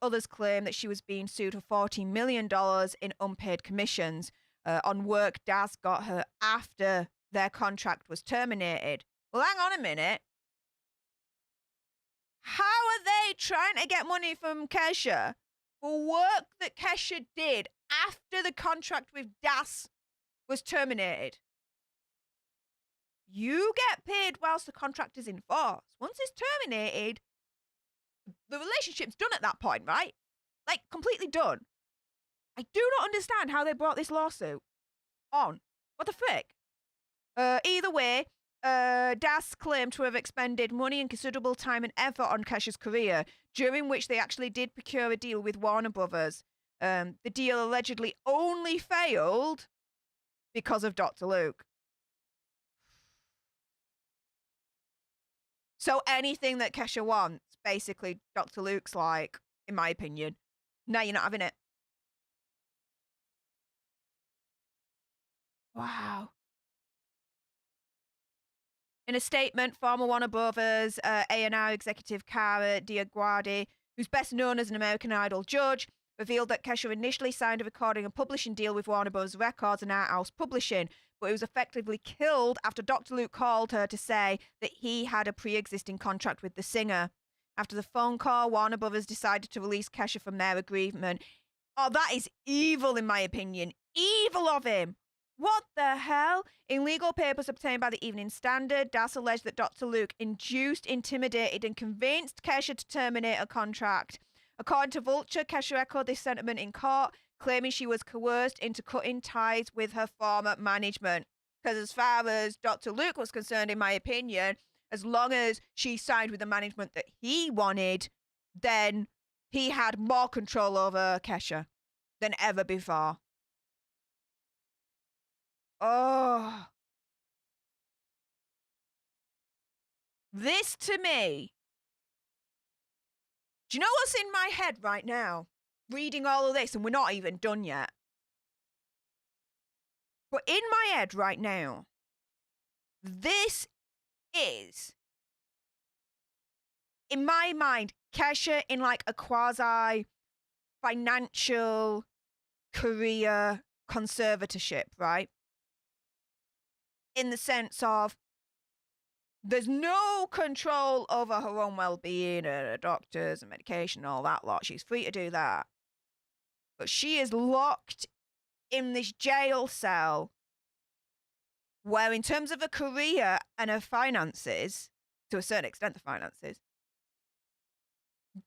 others claim that she was being sued for $14 million in unpaid commissions on work Das got her after their contract was terminated. Well, hang on a minute. How are they trying to get money from Kesha for work that Kesha did after the contract with Das was terminated? You get paid whilst the contract is in force. Once it's terminated, the relationship's done at that point, right? Like, completely done. I do not understand how they brought this lawsuit on. What the frick? Either way, Das claimed to have expended money and considerable time and effort on Kesha's career, during which they actually did procure a deal with Warner Brothers. The deal allegedly only failed because of Dr. Luke. So anything that Kesha wants, basically, Dr. Luke's like, in my opinion, no, you're not having it. Wow. In a statement, former Warner Brothers A&R executive Cara Diaguardi, who's best known as an American Idol judge, revealed that Kesha initially signed a recording and publishing deal with Warner Bros. Records and Art House Publishing, but it was effectively killed after Dr. Luke called her to say that he had a pre-existing contract with the singer. After the phone call, Warner Brothers decided to release Kesha from their agreement. Oh, that is evil, in my opinion. Evil of him. What the hell? In legal papers obtained by the Evening Standard, Das alleged that Dr. Luke induced, intimidated, and convinced Kesha to terminate a contract. According to Vulture, Kesha echoed this sentiment in court, claiming she was coerced into cutting ties with her former management. Because as far as Dr. Luke was concerned, in my opinion, as long as she signed with the management that he wanted, then he had more control over Kesha than ever before. Oh. This to me. Do you know what's in my head right now? Reading all of this, and we're not even done yet. But in my head right now, this is, in my mind, Kesha in like a quasi financial career conservatorship, right? In the sense of there's no control over her own well-being and her doctors and medication and all that lot. She's free to do that. But she is locked in this jail cell where, in terms of her career and her finances, to a certain extent the finances,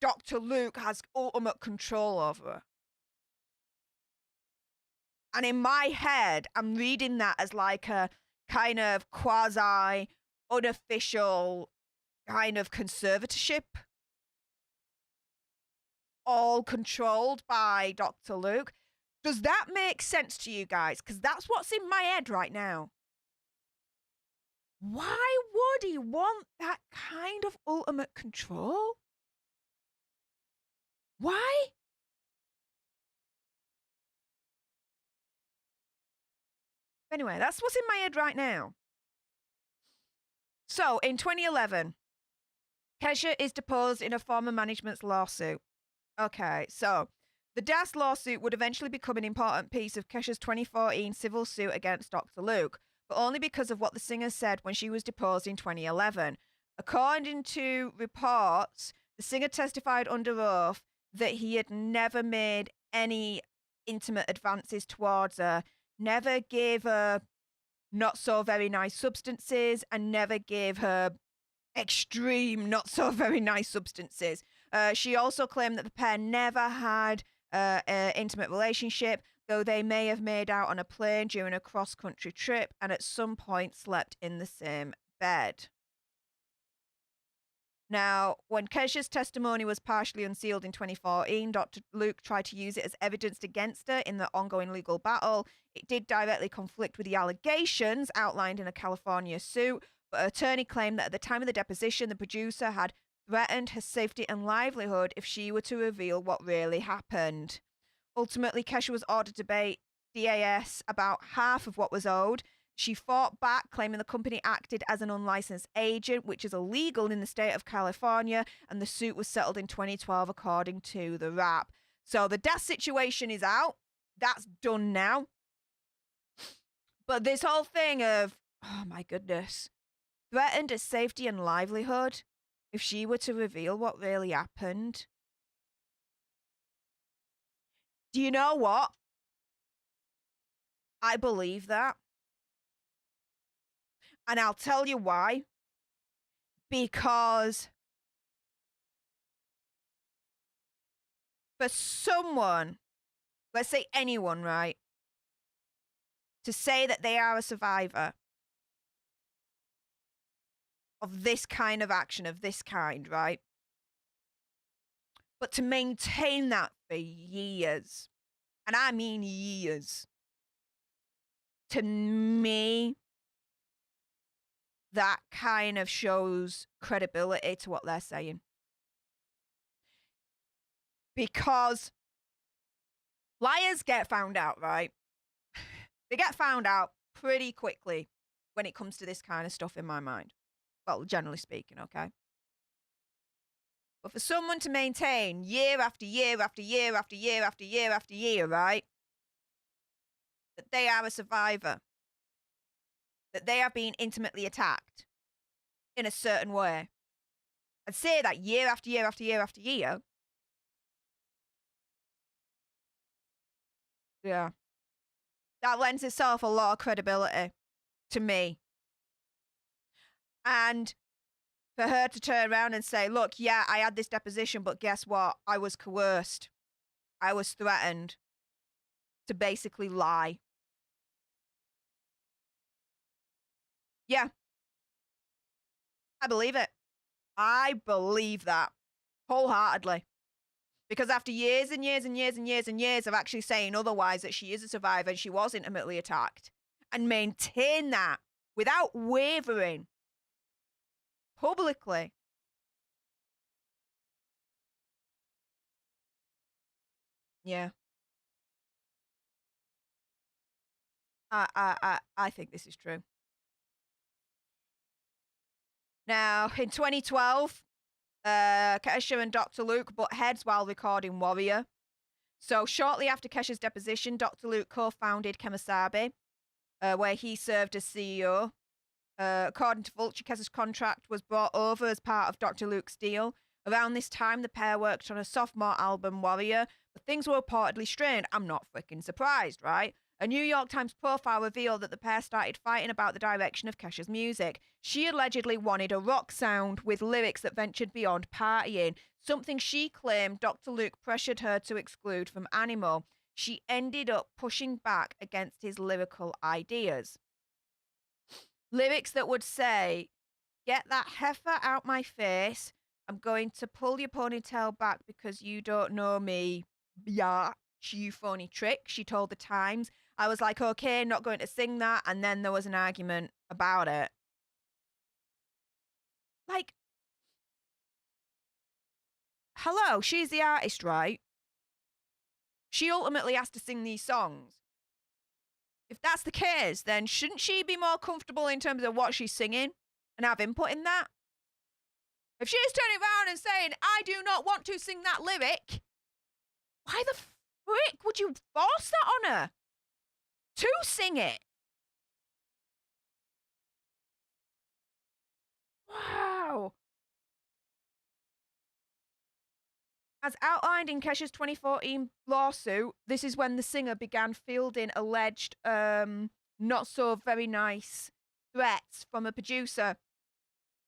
Dr. Luke has ultimate control over her. And in my head, I'm reading that as like a kind of quasi unofficial kind of conservatorship, all controlled by Dr. Luke. Does that make sense to you guys? Because that's what's in my head right now. Why would he want that kind of ultimate control? Why? Anyway, that's what's in my head right now. So, in 2011, Kesha is deposed in a former management's lawsuit. Okay, so the Das lawsuit would eventually become an important piece of Kesha's 2014 civil suit against Dr. Luke, but only because of what the singer said when she was deposed in 2011. According to reports, the singer testified under oath that he had never made any intimate advances towards her, never gave her not so very nice substances, and never gave her extreme not so very nice substances. She also claimed that the pair never had an intimate relationship. though they may have made out on a plane during a cross-country trip and at some point slept in the same bed. Now, when Kesha's testimony was partially unsealed in 2014, Dr. Luke tried to use it as evidence against her in the ongoing legal battle. It did directly conflict with the allegations outlined in a California suit, but her attorney claimed that at the time of the deposition, the producer had threatened her safety and livelihood if she were to reveal what really happened. Ultimately, Kesha was ordered to pay DAS about half of what was owed. She fought back, claiming the company acted as an unlicensed agent, which is illegal in the state of California, and the suit was settled in 2012, according to the Rap. So the death situation is out. That's done now. But this whole thing of, oh my goodness, threatened her safety and livelihood if she were to reveal what really happened. Do you know what? I believe that. And I'll tell you why. Because for someone, let's say anyone, right, to say that they are a survivor of this kind of action, of this kind, right, but to maintain that for years, and I mean years, to me, that kind of shows credibility to what they're saying. Because liars get found out, right? They get found out pretty quickly when it comes to this kind of stuff, in my mind. Well, generally speaking, okay? But for someone to maintain year after year after year after year after year after year, right, that they are a survivor, that they are being intimately attacked in a certain way, and say that year after year after year after year, yeah, that lends itself a lot of credibility to me. And for her to turn around and say, look, yeah, I had this deposition, but guess what? I was coerced. I was threatened to basically lie. Yeah. I believe it. I believe that wholeheartedly. Because after years and years and years and years and years of actually saying otherwise, that she is a survivor and she was intimately attacked, and maintain that without wavering publicly. Yeah. I think this is true. Now, in 2012, Kesha and Dr. Luke butt heads while recording Warrior. So shortly after Kesha's deposition, Dr. Luke co-founded Kemosabe, where he served as CEO. According to Vulture, Kesha's contract was brought over as part of Dr. Luke's deal. Around this time, the pair worked on a sophomore album, Warrior, but things were reportedly strained. I'm not freaking surprised, right? A New York Times profile revealed that the pair started fighting about the direction of Kesha's music. She allegedly wanted a rock sound with lyrics that ventured beyond partying, something she claimed Dr. Luke pressured her to exclude from Animal. She ended up pushing back against his lyrical ideas. Lyrics that would say, get that heifer out my face, I'm going to pull your ponytail back because you don't know me, yeah, you phony trick, she told the Times. I was like, okay, not going to sing that, and then there was an argument about it. Like, hello, she's the artist, right? She ultimately has to sing these songs. If that's the case, then shouldn't she be more comfortable in terms of what she's singing and have input in that? If she's turning around and saying, I do not want to sing that lyric, why the frick would you force that on her to sing it? Wow. As outlined in Kesha's 2014 lawsuit, this is when the singer began fielding alleged not so very nice threats from a producer.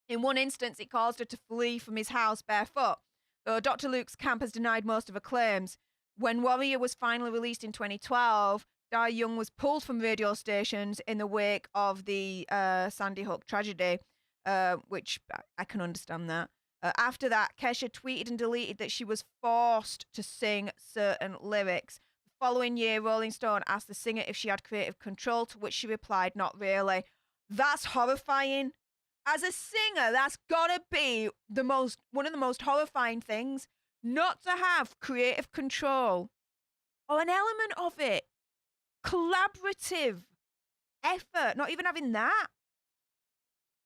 In one instance, it caused her to flee from his house barefoot, though Dr. Luke's camp has denied most of her claims. When Warrior was finally released in 2012, Dar Young was pulled from radio stations in the wake of the Sandy Hook tragedy, which I can understand that. After that, Kesha tweeted and deleted that she was forced to sing certain lyrics. The following year, Rolling Stone asked the singer if she had creative control, to which she replied, "Not really." That's horrifying. As a singer, that's gotta be one of the most horrifying things, not to have creative control or an element of it. Collaborative effort, not even having that.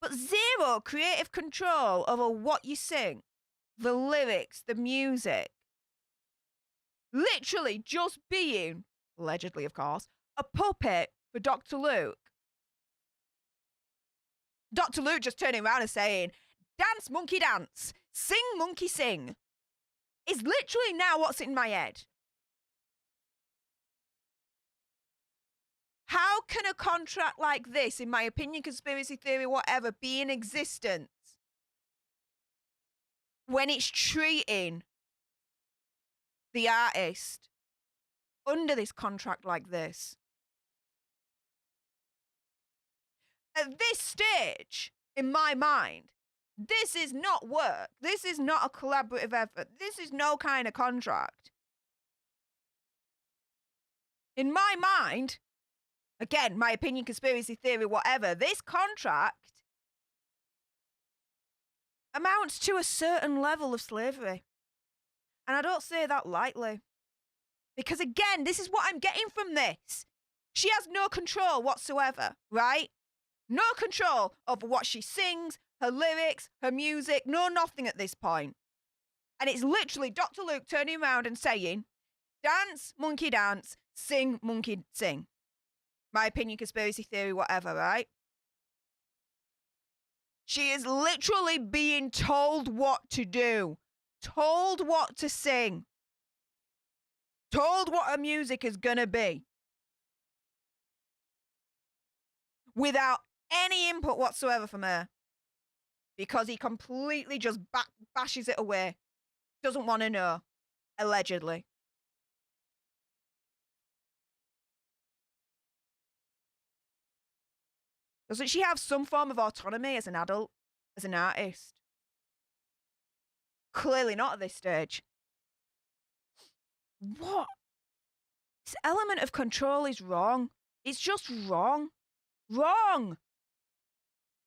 But zero creative control over what you sing, the lyrics, the music. Literally just being, allegedly of course, a puppet for Dr. Luke. Dr. Luke just turning around and saying, "Dance, monkey, dance. Sing, monkey, sing." Is literally now what's in my head. How can a contract like this, in my opinion, conspiracy theory, whatever, be in existence when it's treating the artist under this contract like this? At this stage, in my mind, this is not work. This is not a collaborative effort. This is no kind of contract. In my mind, again, my opinion, conspiracy theory, whatever, this contract amounts to a certain level of slavery. And I don't say that lightly. Because again, this is what I'm getting from this. She has no control whatsoever, right? No control over what she sings, her lyrics, her music, no nothing at this point. And it's literally Dr. Luke turning around and saying, "Dance, monkey, dance. Sing, monkey, sing." My opinion, conspiracy theory, whatever, right? She is literally being told what to do, told what to sing, told what her music is gonna be, without any input whatsoever from her, because he completely just bashes it away, doesn't want to know, allegedly. Doesn't she have some form of autonomy as an adult, as an artist? Clearly not at this stage. What? This element of control is wrong. It's just wrong. Wrong!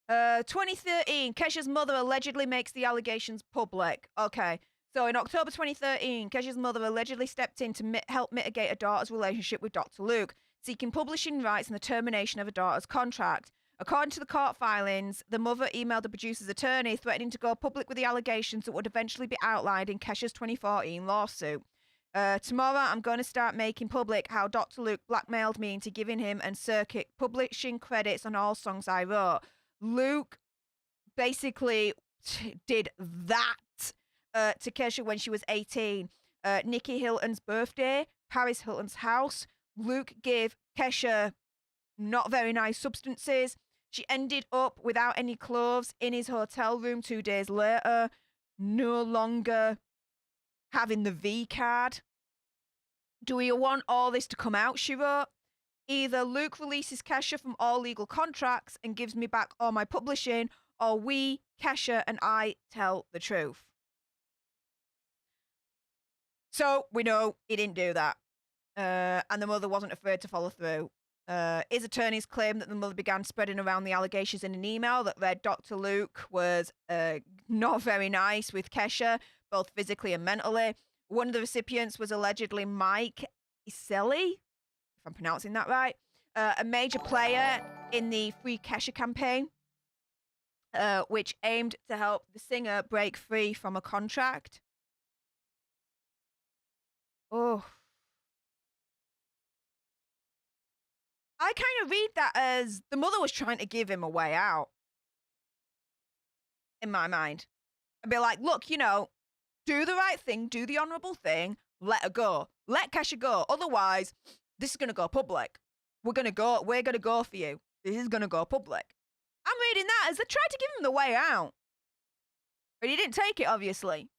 2013, Kesha's mother allegedly makes the allegations public. Okay, so in October 2013, Kesha's mother allegedly stepped in to help mitigate her daughter's relationship with Dr. Luke, seeking publishing rights and the termination of her daughter's contract. According to the court filings, the mother emailed the producer's attorney threatening to go public with the allegations that would eventually be outlined in Kesha's 2014 lawsuit. Tomorrow, I'm going to start making public how Dr. Luke blackmailed me into giving him and Circuit publishing credits on all songs I wrote. Luke basically did that to Kesha when she was 18. Nikki Hilton's birthday, Paris Hilton's house. Luke gave Kesha not very nice substances. She ended up without any clothes in his hotel room 2 days later, no longer having the V card. "Do you want all this to come out?" she wrote. "Either Luke releases Kesha from all legal contracts and gives me back all my publishing, or we, Kesha and I, tell the truth." So we know he didn't do that. And the mother wasn't afraid to follow through. His attorneys claim that the mother began spreading around the allegations in an email that read Dr. Luke was not very nice with Kesha, both physically and mentally. One of the recipients was allegedly Mike Iselli, if I'm pronouncing that right, a major player in the freekesha campaign, which aimed to help the singer break free from a contract. Oh. I kind of read that as the mother was trying to give him a way out. In my mind. I'd be like, look, you know, do the right thing, do the honourable thing, let her go. Let Kesha go. Otherwise, this is going to go public. We're going to go for you. This is going to go public. I'm reading that as they tried to give him the way out. But he didn't take it, obviously.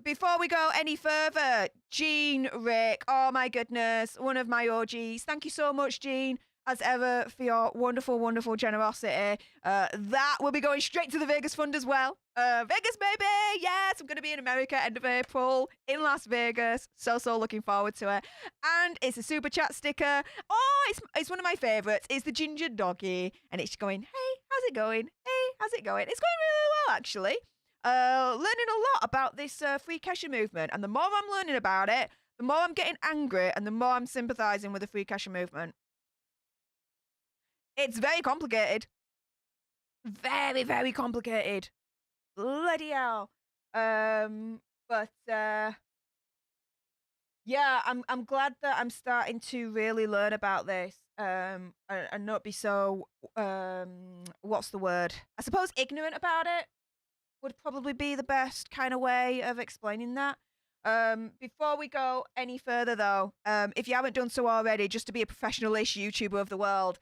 Before we go any further, Jean Rick, oh my goodness, one of my OGs. Thank you so much, Jean, as ever, for your wonderful, wonderful generosity. That will be going straight to the Vegas Fund as well. Vegas, baby! Yes, I'm going to be in America end of April in Las Vegas. So looking forward to it. And it's a super chat sticker. Oh, it's one of my favorites. It's the ginger doggy. And it's going, hey, how's it going? Hey, how's it going? It's going really well, actually. Learning a lot about this free Kesha movement. And the more I'm learning about it, the more I'm getting angry and the more I'm sympathizing with the free Kesha movement. It's very complicated. Very, very complicated. Bloody hell. But yeah, I'm glad that I'm starting to really learn about this. And not be so what's the word? I suppose ignorant about it would probably be the best kind of way of explaining that. Before we go any further though, if you haven't done so already, just to be a professional-ish YouTuber of the world,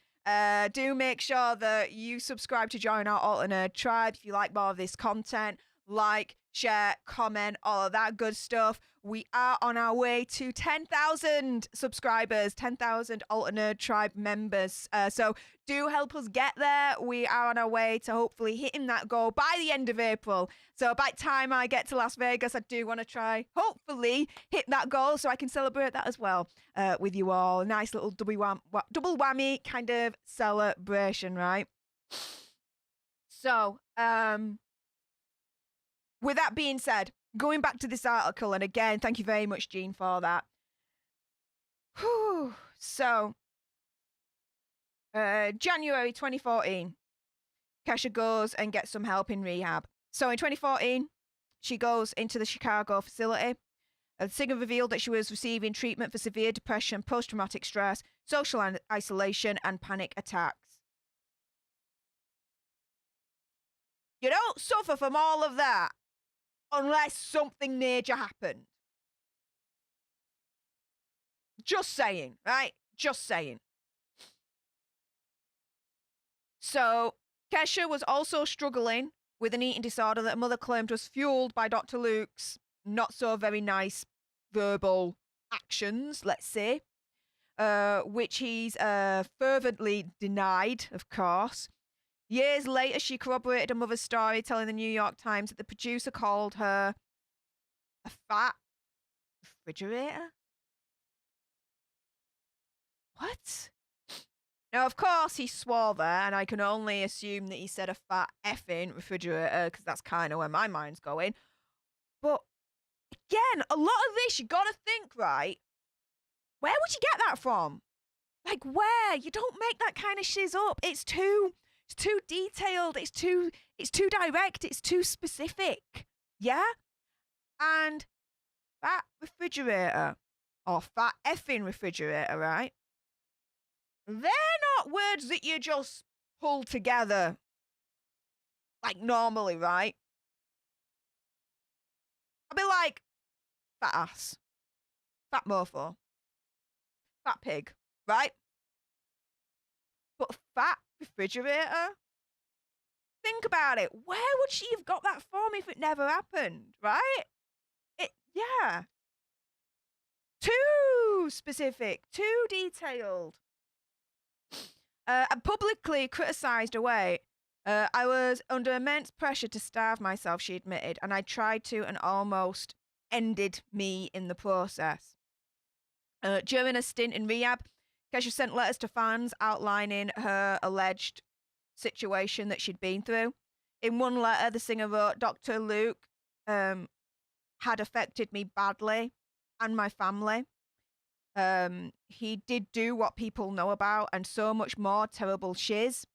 do make sure that you subscribe to join our Alter Nerd tribe if you like more of this content. Like, share, comment, all of that good stuff. We are on our way to 10,000 subscribers, 10,000 Alter Nerd tribe members. So do help us get there. We are on our way to hopefully hitting that goal by the end of April. So by the time I get to Las Vegas, I do want to try, hopefully, hit that goal so I can celebrate that as well with you all. A nice little double whammy kind of celebration, right? So, with that being said, going back to this article, and again, thank you very much, Jean, for that. Whew. So, January 2014, Kesha goes and gets some help in rehab. So in 2014, she goes into the Chicago facility. The singer revealed that she was receiving treatment for severe depression, post-traumatic stress, social isolation, and panic attacks. You don't suffer from all of that unless something major happened. Just saying, right? Just saying. So, Kesha was also struggling with an eating disorder that her mother claimed was fueled by Dr. Luke's not so very nice verbal actions, let's say, which he's fervently denied, of course. Years later, she corroborated her mother's story, telling the New York Times that the producer called her a fat refrigerator. What? Now, of course, he swore there, and I can only assume that he said a fat effing refrigerator, because that's kind of where my mind's going. But, again, a lot of this, you gotta think, right? Where would you get that from? Like, where? You don't make that kind of shiz up. It's too detailed, it's too direct, it's too specific. Yeah? And fat refrigerator, or fat effing refrigerator, right? They're not words that you just pull together like normally, right? I'd be like, fat ass, fat mofo, fat pig, right? But fat refrigerator? Think about it. Where would she have got that from if it never happened, right? Yeah. Too specific, too detailed. I publicly criticised her weight. I was under immense pressure to starve myself, she admitted, and I tried to and almost ended me in the process. During a stint in rehab, Kesha sent letters to fans outlining her alleged situation that she'd been through. In one letter, the singer wrote, Dr. Luke had affected me badly and my family. He did do what people know about and so much more terrible shiz.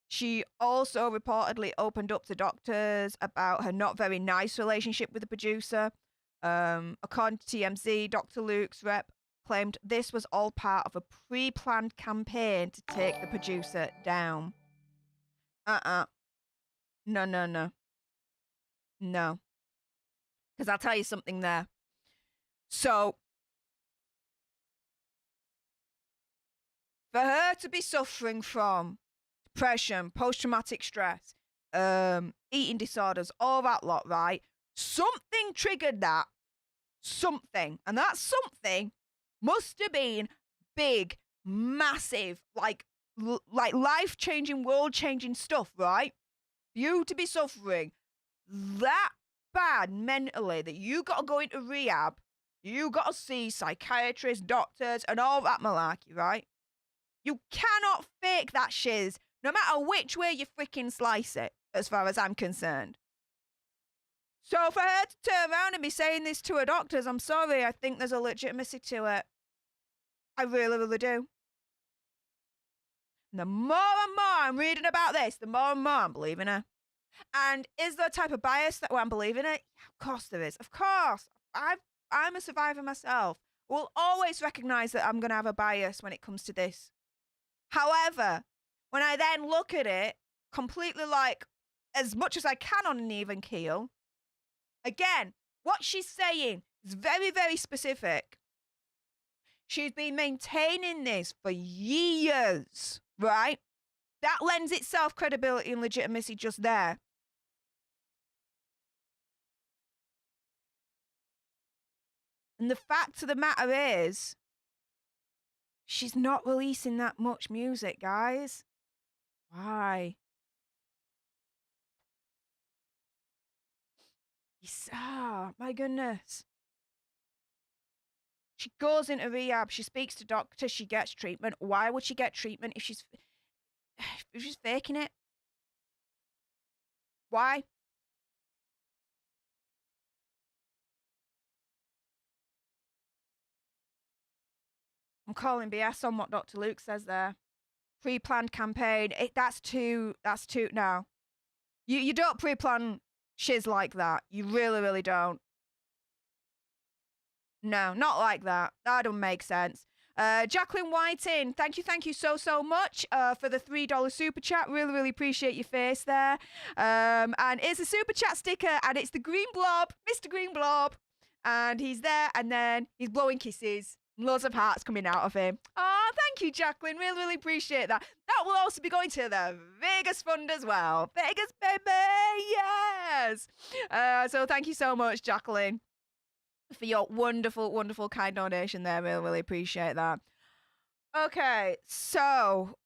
She also reportedly opened up to doctors about her not very nice relationship with the producer. According to TMZ, Dr. Luke's rep claimed this was all part of a pre-planned campaign to take the producer down. No. No. Because I'll tell you something there. So, for her to be suffering from depression, post-traumatic stress, eating disorders, all that lot, right? Something triggered that. Something. And that something must have been big, massive, like life-changing, world-changing stuff, right? You to be suffering that bad mentally that you got to go into rehab, you got to see psychiatrists, doctors, and all that malarkey, right? You cannot fake that shiz, no matter which way you freaking slice it, as far as I'm concerned. So for her to turn around and be saying this to her doctors, I'm sorry, I think there's a legitimacy to it. I really, really do. And the more and more I'm reading about this, the more and more I'm believing her. And is there a type of bias that I'm believing it? Yeah, of course there is. Of course. I'm a survivor myself. Will always recognize that I'm going to have a bias when it comes to this. However, when I then look at it completely like as much as I can on an even keel, again, what she's saying is very, very specific. She's been maintaining this for years, right? That lends itself credibility and legitimacy just there. And the fact of the matter is, she's not releasing that much music, guys. Why? My goodness. She goes into rehab. She speaks to doctors. She gets treatment. Why would she get treatment if she's faking it? Why? I'm calling BS on what Dr. Luke says there. Pre-planned campaign. That's too. No. You don't pre-plan shiz like that. You really, really don't. No, not like that. That don't make sense. Jacqueline Whiting, thank you so much for the $3 super chat. Really, really appreciate your face there. And it's a super chat sticker, and it's the Green Blob, Mr. Green Blob. And he's there, and then he's blowing kisses. Loads of hearts coming out of him. Oh, thank you, Jacqueline. Really, really appreciate that. That will also be going to the Vegas Fund as well. Vegas, baby! Yes! So thank you so much, Jacqueline, for your wonderful, wonderful, kind donation there. Really, really appreciate that. Okay, so,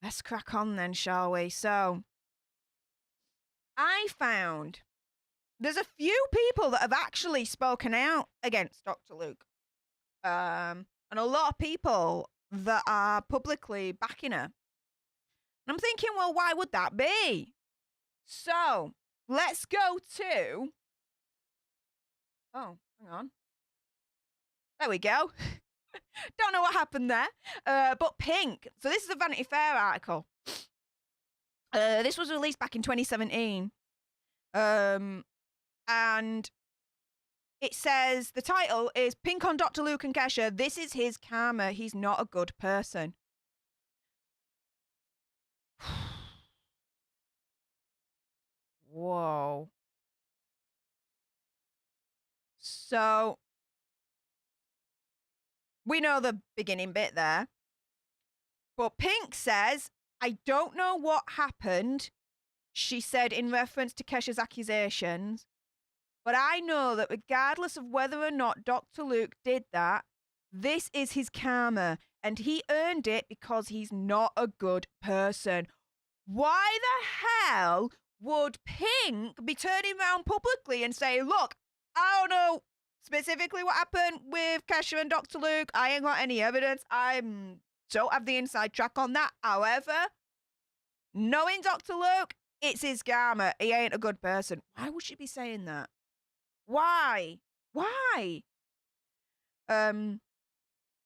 let's crack on then, shall we? So, I found there's a few people that have actually spoken out against Dr. Luke. And a lot of people that are publicly backing her. And I'm thinking, well, why would that be? So, let's go to... Oh, hang on. There we go. Don't know what happened there. But Pink. So this is a Vanity Fair article. This was released back in 2017. And it says, the title is Pink on Dr. Luke and Kesha. This is his karma. He's not a good person. Whoa. So, we know the beginning bit there. But Pink says, I don't know what happened, she said in reference to Kesha's accusations, but I know that regardless of whether or not Dr. Luke did that, this is his karma, and he earned it because he's not a good person. Why the hell would Pink be turning around publicly and say, look, I don't know specifically what happened with Kesha and Dr. Luke. I ain't got any evidence. I don't have the inside track on that. However, knowing Dr. Luke, it's his karma. He ain't a good person. Why would she be saying that? Why?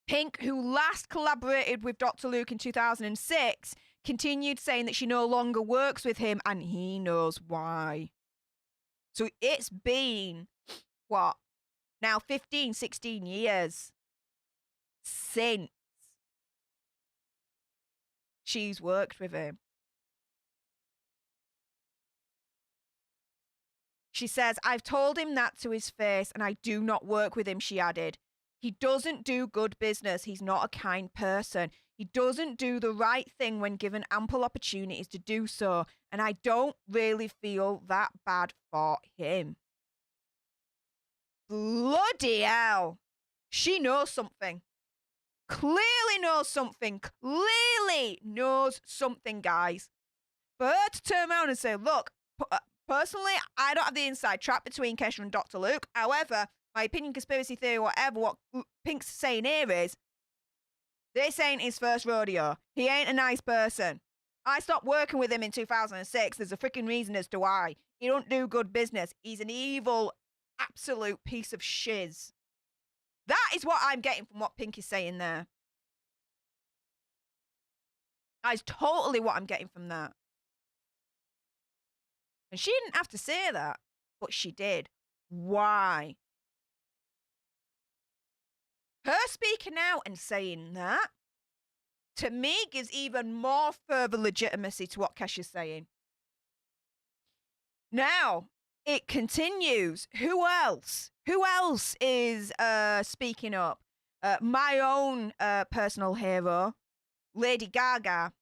Pink, who last collaborated with Dr. Luke in 2006, continued saying that she no longer works with him, and he knows why. So it's been, what, now 15, 16 years since she's worked with him. She says, I've told him that to his face, and I do not work with him, she added. He doesn't do good business. He's not a kind person. He doesn't do the right thing when given ample opportunities to do so. And I don't really feel that bad for him. Bloody hell. She knows something. Clearly knows something. Clearly knows something, guys. For her to turn around and say, look, personally, I don't have the inside track between Kesha and Dr. Luke. However, my opinion, conspiracy theory, whatever, what Pink's saying here is, this ain't his first rodeo. He ain't a nice person. I stopped working with him in 2006. There's a freaking reason as to why. He don't do good business. He's an evil, absolute piece of shiz. That is what I'm getting from what Pink is saying there. That is totally what I'm getting from that. And she didn't have to say that, but she did. Why? Her speaking out and saying that, to me, gives even more further legitimacy to what Kesha's saying. Now, it continues. Who else? Who else is speaking up? My own personal hero, Lady Gaga.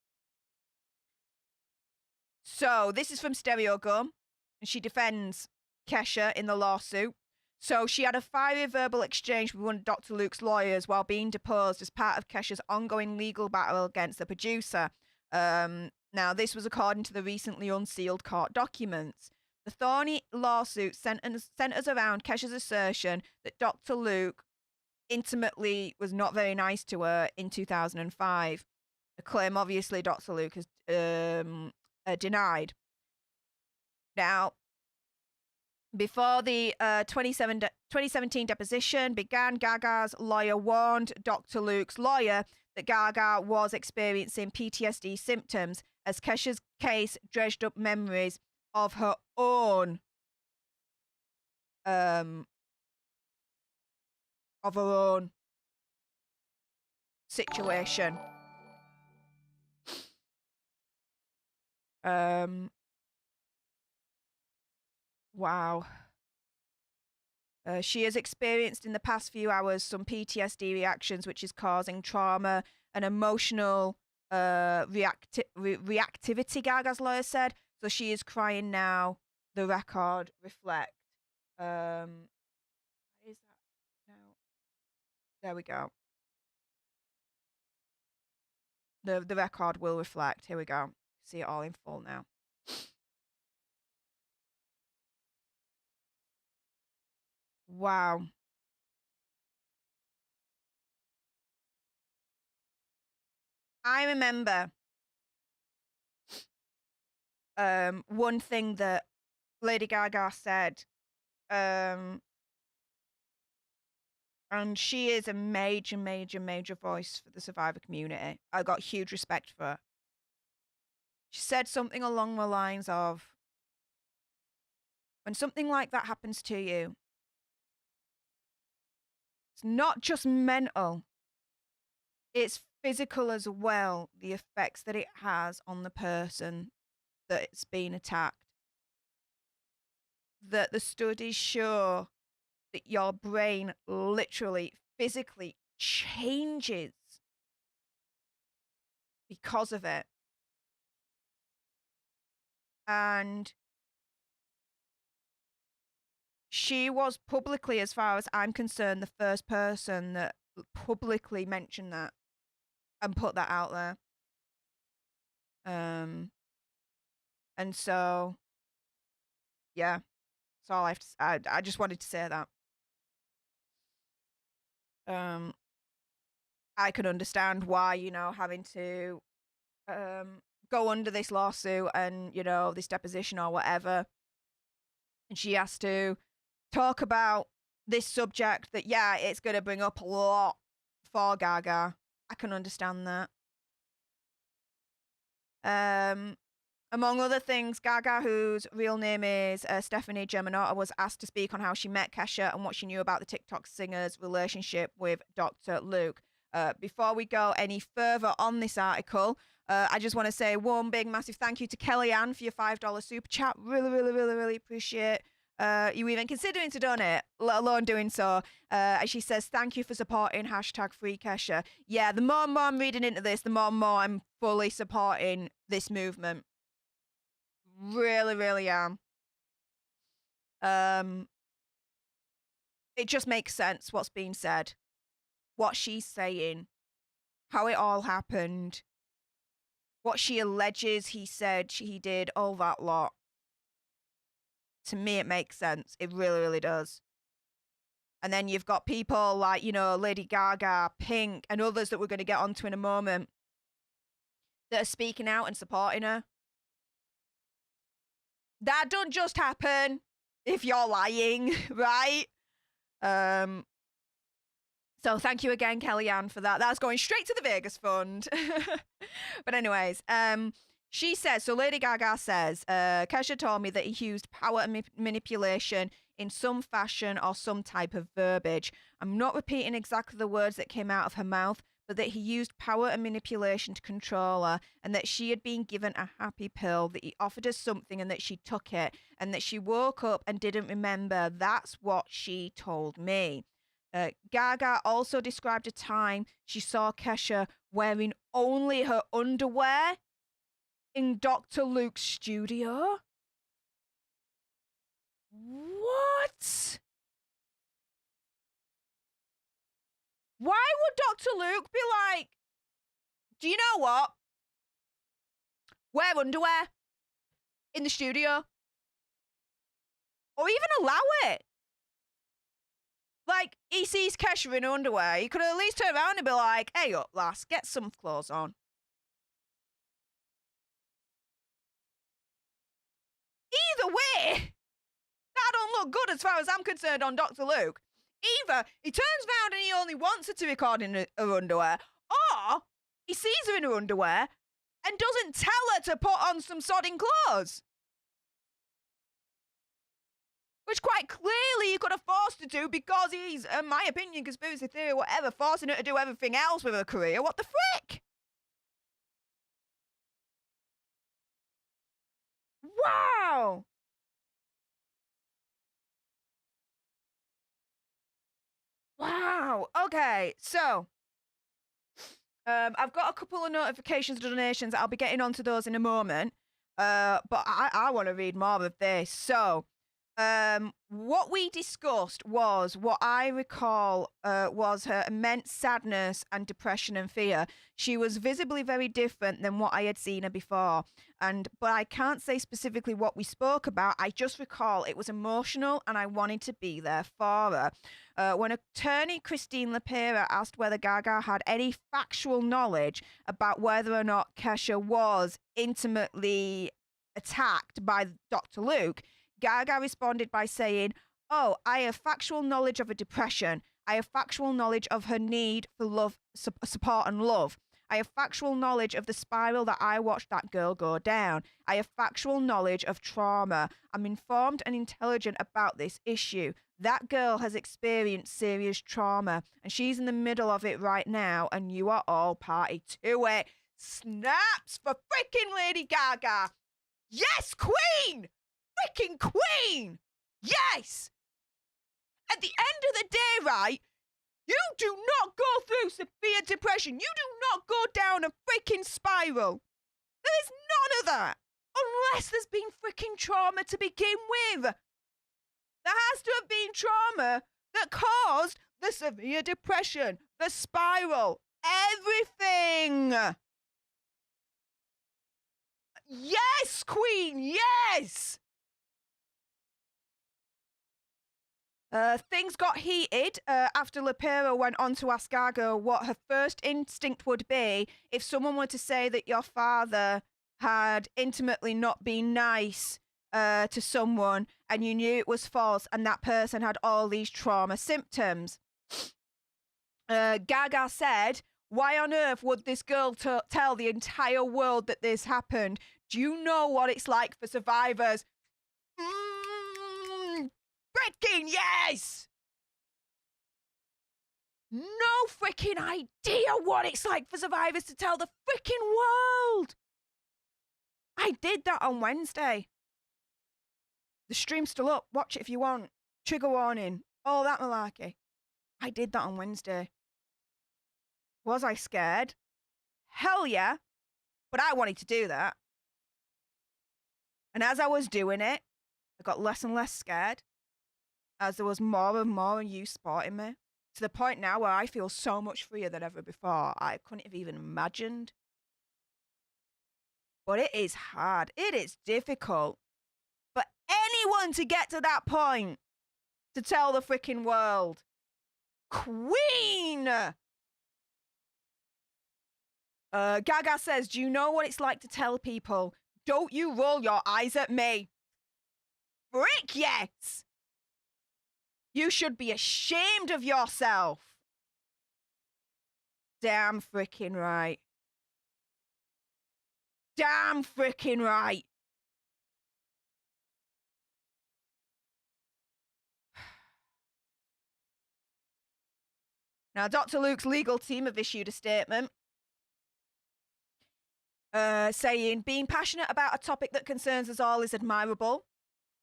So this is from Stereo Gum, and she defends Kesha in the lawsuit. So she had a fiery verbal exchange with one of Dr. Luke's lawyers while being deposed as part of Kesha's ongoing legal battle against the producer. Now, this was according to the recently unsealed court documents. The thorny lawsuit centers around Kesha's assertion that Dr. Luke intimately was not very nice to her in 2005. A claim, obviously, Dr. Luke has denied. Now, before the 2017 deposition began, Gaga's lawyer warned Dr. Luke's lawyer that Gaga was experiencing PTSD symptoms as Kesha's case dredged up memories of her own situation. Wow. She has experienced in the past few hours some PTSD reactions, which is causing trauma and emotional reactivity, Gaga's lawyer said. So she is crying now. The record reflect. What is that now? There we go. The record will reflect. Here we go. See it all in full now. Wow. I remember one thing that Lady Gaga said, and she is a major, major, major voice for the survivor community. I got huge respect for her. She said something along the lines of, when something like that happens to you, it's not just mental, it's physical as well, the effects that it has on the person that it's been attacked. That the studies show that your brain literally, physically changes because of it. And she was publicly, as far as I'm concerned, the first person that publicly mentioned that and put that out there. And so, yeah, that's all I have to say. I just wanted to say that. I can understand why, having to go under this lawsuit and, this deposition or whatever. And she has to talk about this subject that, yeah, it's going to bring up a lot for Gaga. I can understand that. Among other things, Gaga, whose real name is Stephanie Germanotta, was asked to speak on how she met Kesha and what she knew about the TikTok singer's relationship with Dr. Luke. Before we go any further on this article, I just want to say one big massive thank you to Kellyanne for your $5 super chat. Really, really, really, really appreciate You even considering to donate, let alone doing so. And she says, thank you for supporting #freekesha. Yeah, the more and more I'm reading into this, the more and more I'm fully supporting this movement. Really, really am. It just makes sense what's being said, what she's saying, how it all happened, what she alleges he said he did, all that lot. To me, it makes sense. It really, really does. And then you've got people like, you know, Lady Gaga, Pink, and others that we're going to get onto in a moment that are speaking out and supporting her. That don't just happen if you're lying, right? So thank you again, Kellyanne, for that. That's going straight to the Vegas fund. But anyways, she says, so Lady Gaga says, Kesha told me that he used power and manipulation in some fashion or some type of verbiage. I'm not repeating exactly the words that came out of her mouth, but that he used power and manipulation to control her, and that she had been given a happy pill, that he offered her something and that she took it, and that she woke up and didn't remember. That's what she told me. Gaga also described a time she saw Kesha wearing only her underwear in Dr. Luke's studio. What? Why would Dr. Luke be like, do you know what? Wear underwear in the studio. Or even allow it. Like, he sees Kesha in her underwear. He could at least turn around and be like, hey up, lass, get some clothes on. Either way, that don't look good as far as I'm concerned on Dr. Luke. Either he turns round and he only wants her to record in her underwear, or he sees her in her underwear and doesn't tell her to put on some sodding clothes. Which quite clearly he could have forced her to because he's, in my opinion, conspiracy theory, whatever, forcing her to do everything else with her career. What the frick? Wow. Wow. Okay, so I've got a couple of notifications and donations. I'll be getting onto those in a moment. But I want to read more of this. So what we discussed was what I recall was her immense sadness and depression and fear. She was visibly very different than what I had seen her before. But I can't say specifically what we spoke about. I just recall it was emotional and I wanted to be there for her. When attorney Christine Lapera asked whether Gaga had any factual knowledge about whether or not Kesha was intimately attacked by Dr. Luke, Gaga responded by saying, oh, I have factual knowledge of her depression. I have factual knowledge of her need for love, support and love. I have factual knowledge of the spiral that I watched that girl go down. I have factual knowledge of trauma. I'm informed and intelligent about this issue. That girl has experienced serious trauma and she's in the middle of it right now and you are all party to it. Snaps for freaking Lady Gaga. Yes, queen! Freaking queen! Yes! At the end of the day, right, you do not go through severe depression. You do not go down a freaking spiral. There is none of that. Unless there's been freaking trauma to begin with. There has to have been trauma that caused the severe depression, the spiral, everything. Yes, queen, yes! Things got heated after Lapera went on to ask Gaga what her first instinct would be if someone were to say that your father had intimately not been nice to someone and you knew it was false and that person had all these trauma symptoms. Gaga said, why on earth would this girl tell the entire world that this happened? Do you know what it's like for survivors? Freaking yes! No freaking idea what it's like for survivors to tell the freaking world. I did that on Wednesday. The stream's still up. Watch it if you want. Trigger warning. All that malarkey. I did that on Wednesday. Was I scared? Hell yeah. But I wanted to do that. And as I was doing it, I got less and less scared as there was more and more of you spotting me. To the point now where I feel so much freer than ever before. I couldn't have even imagined. But it is hard. It is difficult. For anyone to get to that point to tell the freaking world, Queen! Gaga says, do you know what it's like to tell people, don't you roll your eyes at me? Frick yes! You should be ashamed of yourself. Damn freaking right. Damn freaking right. Now, Dr. Luke's legal team have issued a statement saying, being passionate about a topic that concerns us all is admirable.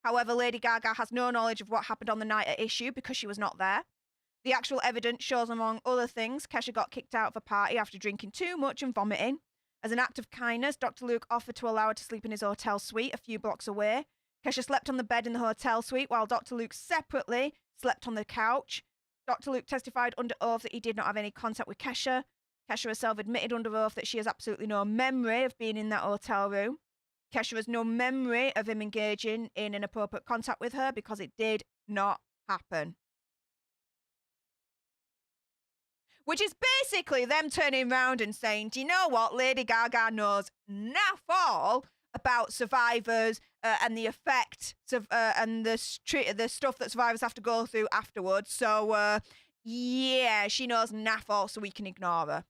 However, Lady Gaga has no knowledge of what happened on the night at issue because she was not there. The actual evidence shows, among other things, Kesha got kicked out of a party after drinking too much and vomiting. As an act of kindness, Dr. Luke offered to allow her to sleep in his hotel suite a few blocks away. Kesha slept on the bed in the hotel suite while Dr. Luke separately slept on the couch. Dr. Luke testified under oath that he did not have any contact with Kesha. Kesha herself admitted under oath that she has absolutely no memory of being in that hotel room. Kesha has no memory of him engaging in inappropriate contact with her because it did not happen. Which is basically them turning around and saying, do you know what? Lady Gaga knows naff all about survivors and the effect and the stuff that survivors have to go through afterwards. So, yeah, she knows naff all, so we can ignore her.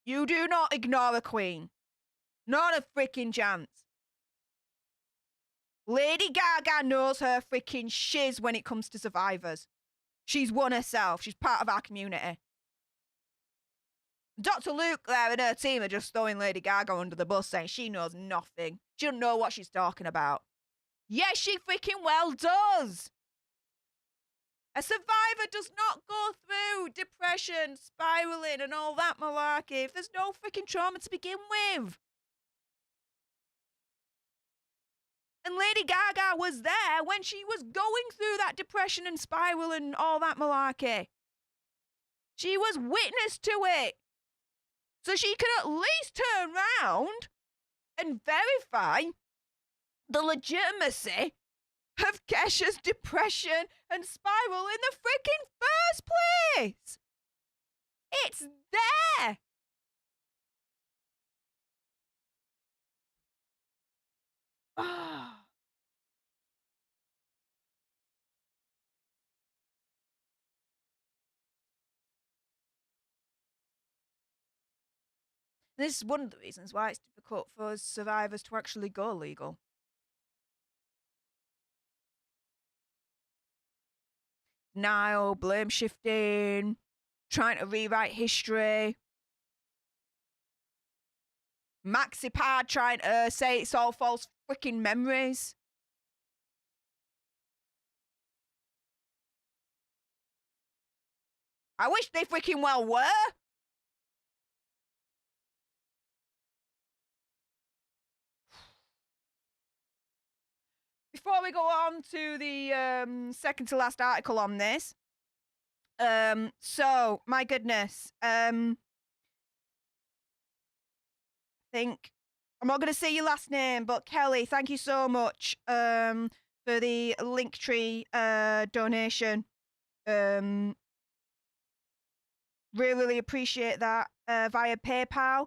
You do not ignore a queen. Not a freaking chance. Lady Gaga knows her freaking shiz when it comes to survivors. She's one herself. She's part of our community. Dr. Luke there and her team are just throwing Lady Gaga under the bus saying she knows nothing. She doesn't know what she's talking about. Yes, she freaking well does. A survivor does not go through depression, spiraling and all that malarkey if there's no freaking trauma to begin with. And Lady Gaga was there when she was going through that depression and spiral and all that malarkey. She was witness to it. So she could at least turn round and verify the legitimacy of Kesha's depression and spiral in the freaking first place. It's there. This is one of the reasons why it's difficult for survivors to actually go legal. Denial, blame shifting, trying to rewrite history. MaxiPad trying to say it's all false freaking memories. I wish they freaking well were. Before we go on to the second to last article on this, so my goodness, think I'm not going to say your last name, but Kelly, thank you so much for the Linktree donation. Really appreciate that via PayPal.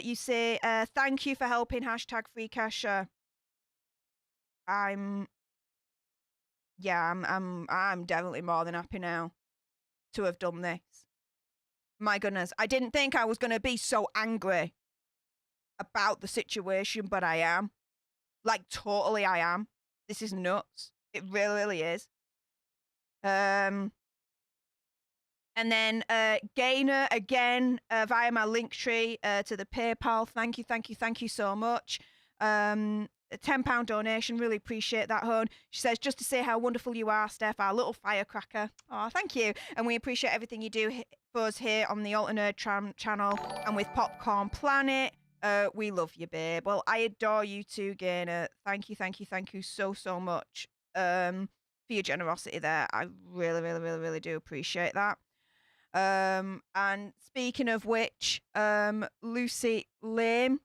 You say thank you for helping #freekesha. I'm definitely more than happy now to have done this. My goodness, I didn't think I was going to be so angry about the situation, but I am. Like, totally I am. This is nuts. It really is. And then Gainer again via my Linktree to the PayPal. Thank you so much. a £10 donation. Really appreciate that, hon. She says, just to say how wonderful you are, Steph, our little firecracker. Oh, thank you. And we appreciate everything you do for us here on the Alter Nerd channel and with Popcorn Planet. We love you, babe. Well, I adore you too, Gaynor. Thank you so, so much for your generosity there. I really, really, really, really do appreciate that. And speaking of which, Lucy Lame,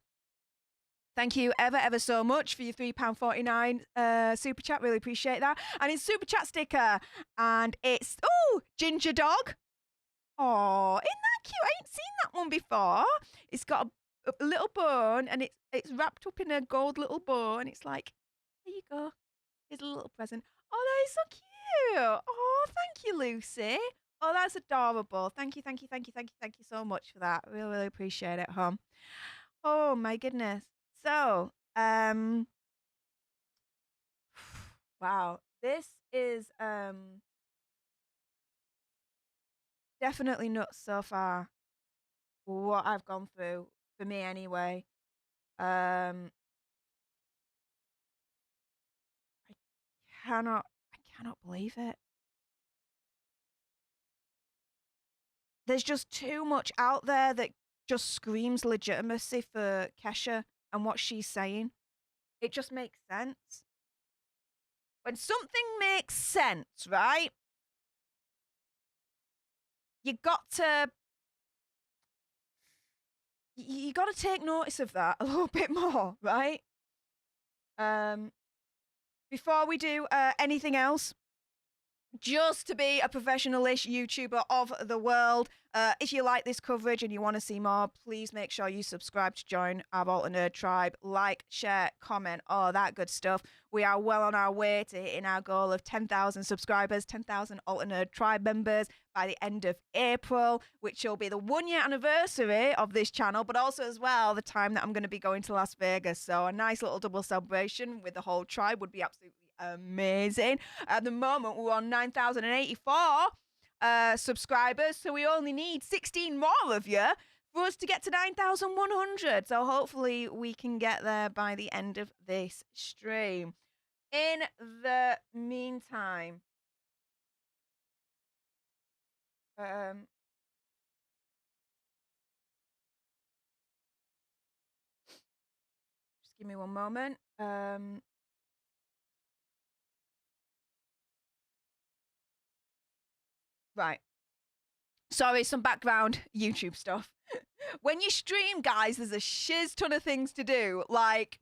thank you ever so much for your £3.49 super chat. Really appreciate that. And it's super chat sticker, and it's Ginger Dog. Oh, isn't that cute? I ain't seen that one before. It's got a little bone, and it's wrapped up in a gold little bow, and it's like, there you go. Here's a little present. Oh, that is so cute. Oh, thank you, Lucy. Oh, that's adorable. Thank you so much for that. Really, really appreciate it, hon. Oh my goodness. So, wow, this is definitely nuts so far. What I've gone through, for me anyway. I cannot believe it. There's just too much out there that just screams legitimacy for Kesha and what she's saying. It just makes sense. When something makes sense, right? You got to take notice of that a little bit more, right? Before we do anything else, just to be a professional-ish YouTuber of the world, if you like this coverage and you want to see more, please make sure you subscribe to join our Alter Nerd tribe. Like, share, comment, all that good stuff. We are well on our way to hitting our goal of 10,000 subscribers, 10,000 Alter Nerd tribe members by the end of April, which will be the 1-year anniversary of this channel, but also as well the time that I'm going to be going to Las Vegas. So a nice little double celebration with the whole tribe would be absolutely amazing. At the moment, we're on 9,084 subscribers, so we only need 16 more of you for us to get to 9,100. So hopefully we can get there by the end of this stream. In the meantime, just give me one moment. Right. Sorry, some background YouTube stuff. When you stream, guys, there's a shiz ton of things to do. Like,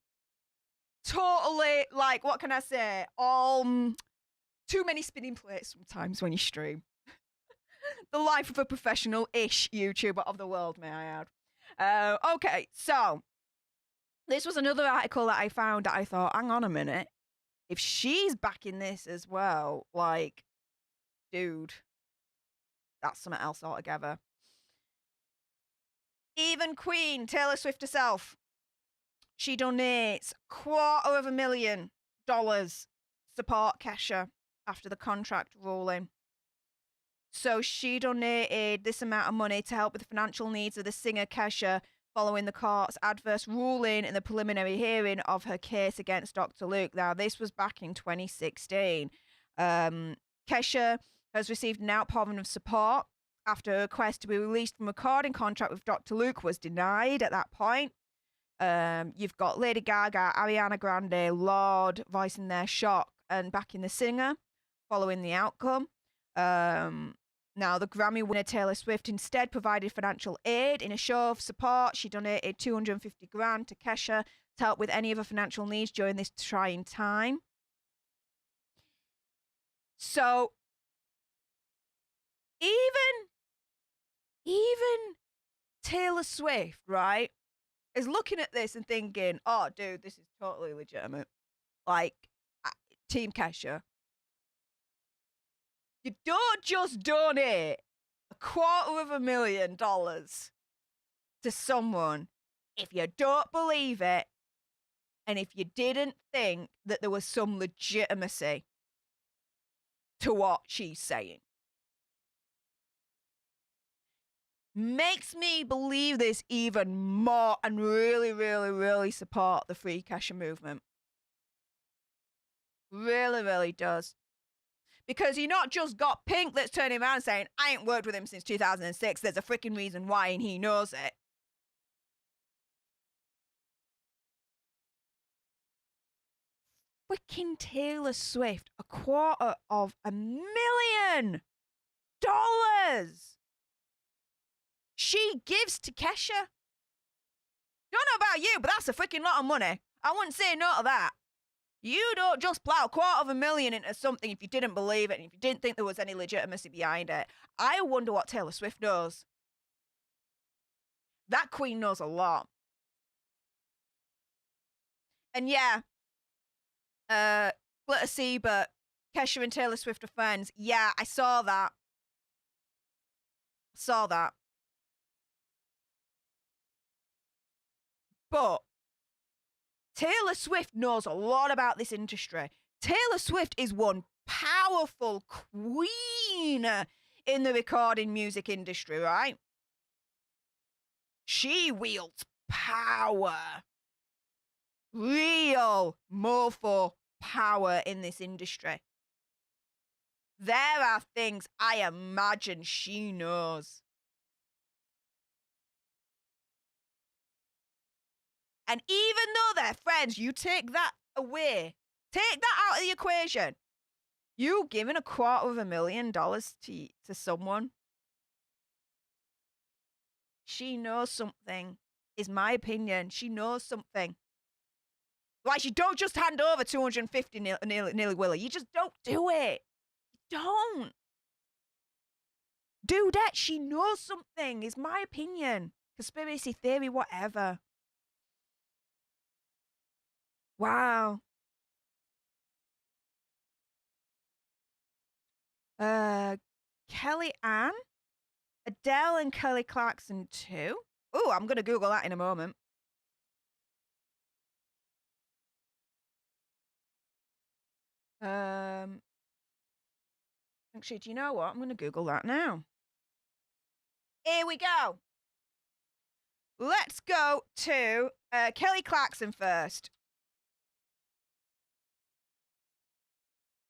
totally, like, what can I say? Too many spinning plates sometimes when you stream. The life of a professional-ish YouTuber of the world, may I add. Okay, so this was another article that I found that I thought, hang on a minute. If she's backing this as well, like, dude, that's something else altogether. Even Queen, Taylor Swift herself, she donates $250,000 support Kesha after the contract ruling. So she donated this amount of money to help with the financial needs of the singer Kesha following the court's adverse ruling in the preliminary hearing of her case against Dr. Luke. Now, this was back in 2016. Kesha has received an outpouring of support after a request to be released from a recording contract with Dr. Luke was denied at that point. You've got Lady Gaga, Ariana Grande, Lorde voicing their shock and backing the singer following the outcome. Now, the Grammy winner Taylor Swift instead provided financial aid. In a show of support, she donated $250,000 to Kesha to help with any of her financial needs during this trying time. So, even Taylor Swift, right, is looking at this and thinking, oh, dude, this is totally legitimate. Like, Team Kesha. You don't just donate $250,000 to someone if you don't believe it and if you didn't think that there was some legitimacy to what she's saying. Makes me believe this even more and really, really, really support the freekesha movement. Really, really does. Because you not just got Pink that's turning around saying, I ain't worked with him since 2006. There's a freaking reason why, and he knows it. Freaking Taylor Swift, $250,000. She gives to Kesha. Don't know about you, but that's a freaking lot of money. I wouldn't say no to that. You don't just plow $250,000 into something if you didn't believe it and if you didn't think there was any legitimacy behind it. I wonder what Taylor Swift knows. That queen knows a lot. And yeah, Glitter Siebert, Kesha and Taylor Swift are friends. Yeah, I saw that. But Taylor Swift knows a lot about this industry. Taylor Swift is one powerful queen in the recording music industry, right? She wields power. Real mofo power in this industry. There are things I imagine she knows. And even though they're friends, you take that away. Take that out of the equation. You giving $250,000 to someone. She knows something, is my opinion. She knows something. Like, you don't just hand over 250 nearly Willie. You just don't do it. You don't. Do that. She knows something, is my opinion. Conspiracy theory, whatever. Wow. Kelly Ann, Adele and Kelly Clarkson too. Oh, I'm gonna Google that in a moment. Actually, do you know what? I'm gonna Google that now. Here we go. Let's go to Kelly Clarkson first.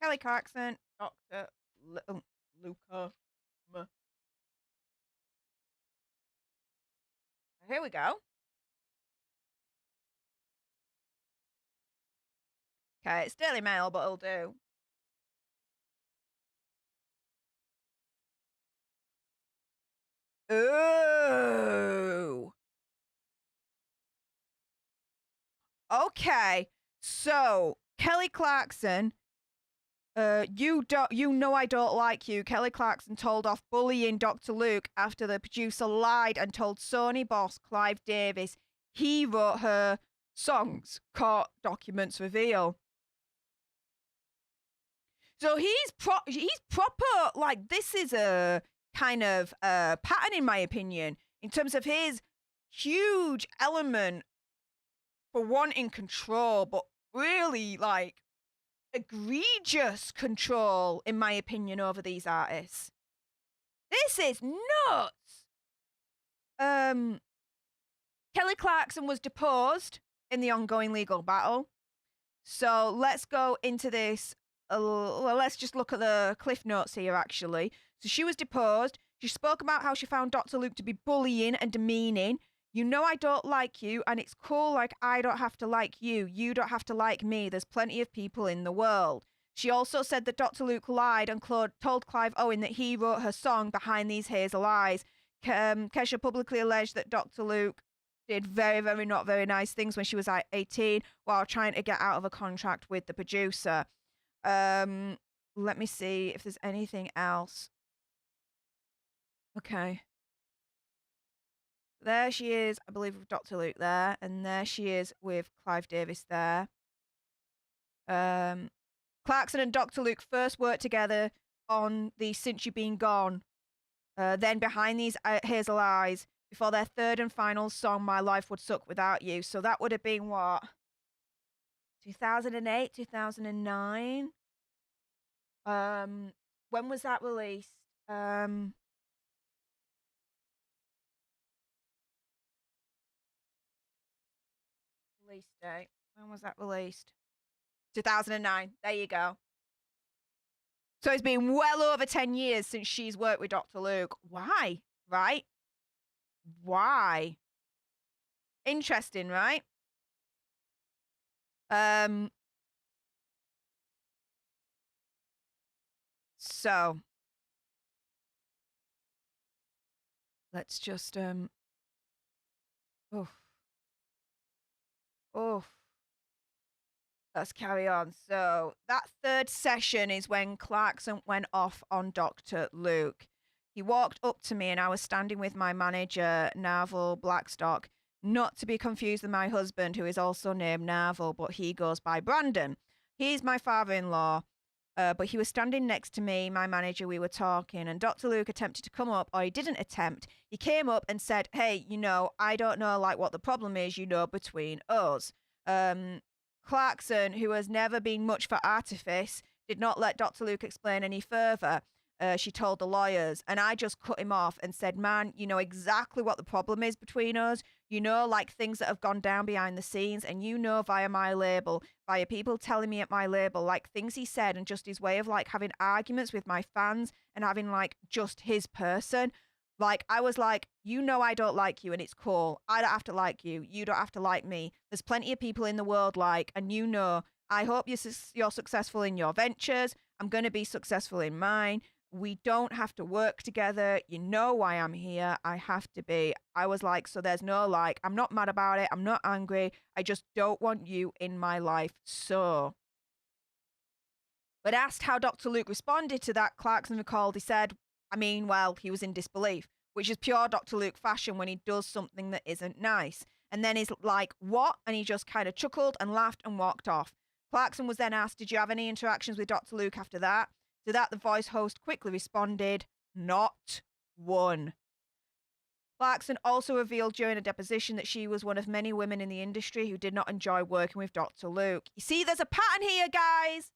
Kelly Clarkson, Dr. Luca. Here we go. Okay, it's Daily Mail, but it'll do. Ooh. Okay, so Kelly Clarkson, you know I don't like you. Kelly Clarkson told off bullying Dr. Luke after the producer lied and told Sony boss Clive Davis he wrote her songs, court documents reveal. So he's proper, like, this is a kind of pattern in my opinion in terms of his huge element for wanting control, but really like egregious control in my opinion over these artists. This is nuts. Kelly Clarkson was deposed in the ongoing legal battle. So let's go into this. Let's just look at the cliff notes here, actually. So she was deposed. She spoke about how she found Dr. Luke to be bullying and demeaning. You know I don't like you, and it's cool like I don't have to like you. You don't have to like me. There's plenty of people in the world. She also said that Dr. Luke lied and told Clive Owen that he wrote her song Behind These Hazel Eyes. Kesha publicly alleged that Dr. Luke did very, very not very nice things when she was 18 while trying to get out of a contract with the producer. Let me see if there's anything else. Okay. There she is, I believe, with Dr. Luke there. And there she is with Clive Davis there. Clarkson and Dr. Luke first worked together on the Since You've Been Gone. Then Behind These Hazel Eyes, before their third and final song, My Life Would Suck Without You. So that would have been what? 2008, 2009? When was that released? Release date. When was that released? 2009. There you go. So it's been well over 10 years since she's worked with Dr. Luke. Why? Right? Why? Interesting, right? So let's just let's carry on. So that third session is when Clarkson went off on Dr. Luke. He walked up to me and I was standing with my manager, Narvel Blackstock, not to be confused with my husband, who is also named Narvel, but he goes by Brandon. He's my father-in-law, but he was standing next to me, my manager, we were talking, and Dr. Luke attempted to come up, or he didn't attempt. He came up and said, hey, I don't know, like, what the problem is, between us. Clarkson, who has never been much for artifice, did not let Dr. Luke explain any further. She told the lawyers, and I just cut him off and said, man, you know exactly what the problem is between us. Like things that have gone down behind the scenes, and via my label, via people telling me at my label, like things he said and just his way of like having arguments with my fans and having like just his person. Like, I was like, I don't like you and it's cool. I don't have to like you. You don't have to like me. There's plenty of people in the world like, and I hope you're successful in your ventures. I'm going to be successful in mine. We don't have to work together. You know why I'm here. I have to be. I was like, so there's no like, I'm not mad about it. I'm not angry. I just don't want you in my life. So. But asked how Dr. Luke responded to that, Clarkson recalled he said, he was in disbelief, which is pure Dr. Luke fashion when he does something that isn't nice. And then he's like, what? And he just kind of chuckled and laughed and walked off. Clarkson was then asked, did you have any interactions with Dr. Luke after that? To that, the voice host quickly responded, not one. Clarkson also revealed during a deposition that she was one of many women in the industry who did not enjoy working with Dr. Luke. You see, there's a pattern here, guys.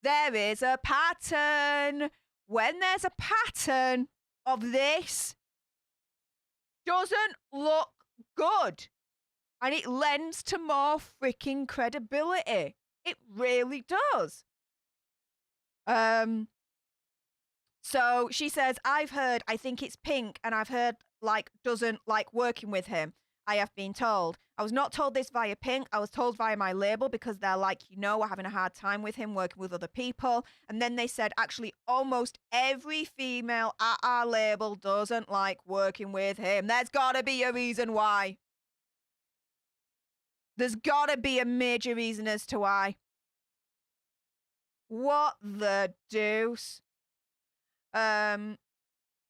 There is a pattern. When there's a pattern of this, doesn't look good. And it lends to more freaking credibility. It really does. So she says, I've heard, I think it's Pink, and I've heard, like, doesn't like working with him. I have been told. I was not told this via Pink. I was told via my label because they're like, we're having a hard time with him working with other people. And then they said, actually, almost every female at our label doesn't like working with him. There's got to be a reason why. There's got to be a major reason as to why. What the deuce?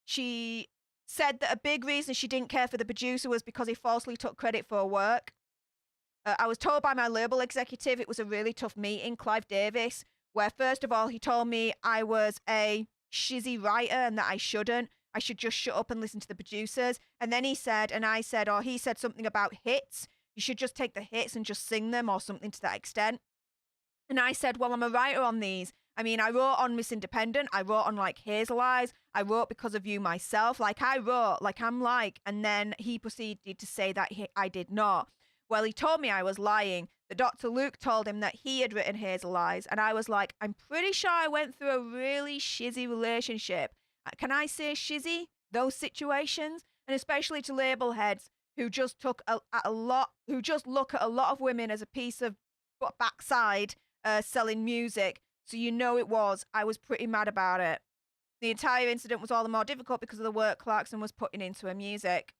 She said that a big reason she didn't care for the producer was because he falsely took credit for her work. I was told by my label executive it was a really tough meeting, Clive Davis, where first of all he told me I was a shizzy writer and that I shouldn't. I should just shut up and listen to the producers. And then he said, he said something about hits. You should just take the hits and just sing them or something to that extent. And I said, well, I'm a writer on these. I wrote on Miss Independent. I wrote on, like, Hazel Eyes. I wrote Because of You myself. Like, I wrote, like, and then he proceeded to say that I did not. Well, he told me I was lying. The Dr. Luke told him that he had written Hazel Eyes. And I was like, I'm pretty sure I went through a really shizzy relationship. Can I say shizzy? Those situations? And especially to label heads who just look at a lot of women as a piece of backside selling music. So I was pretty mad about it. The entire incident was all the more difficult because of the work Clarkson was putting into her music.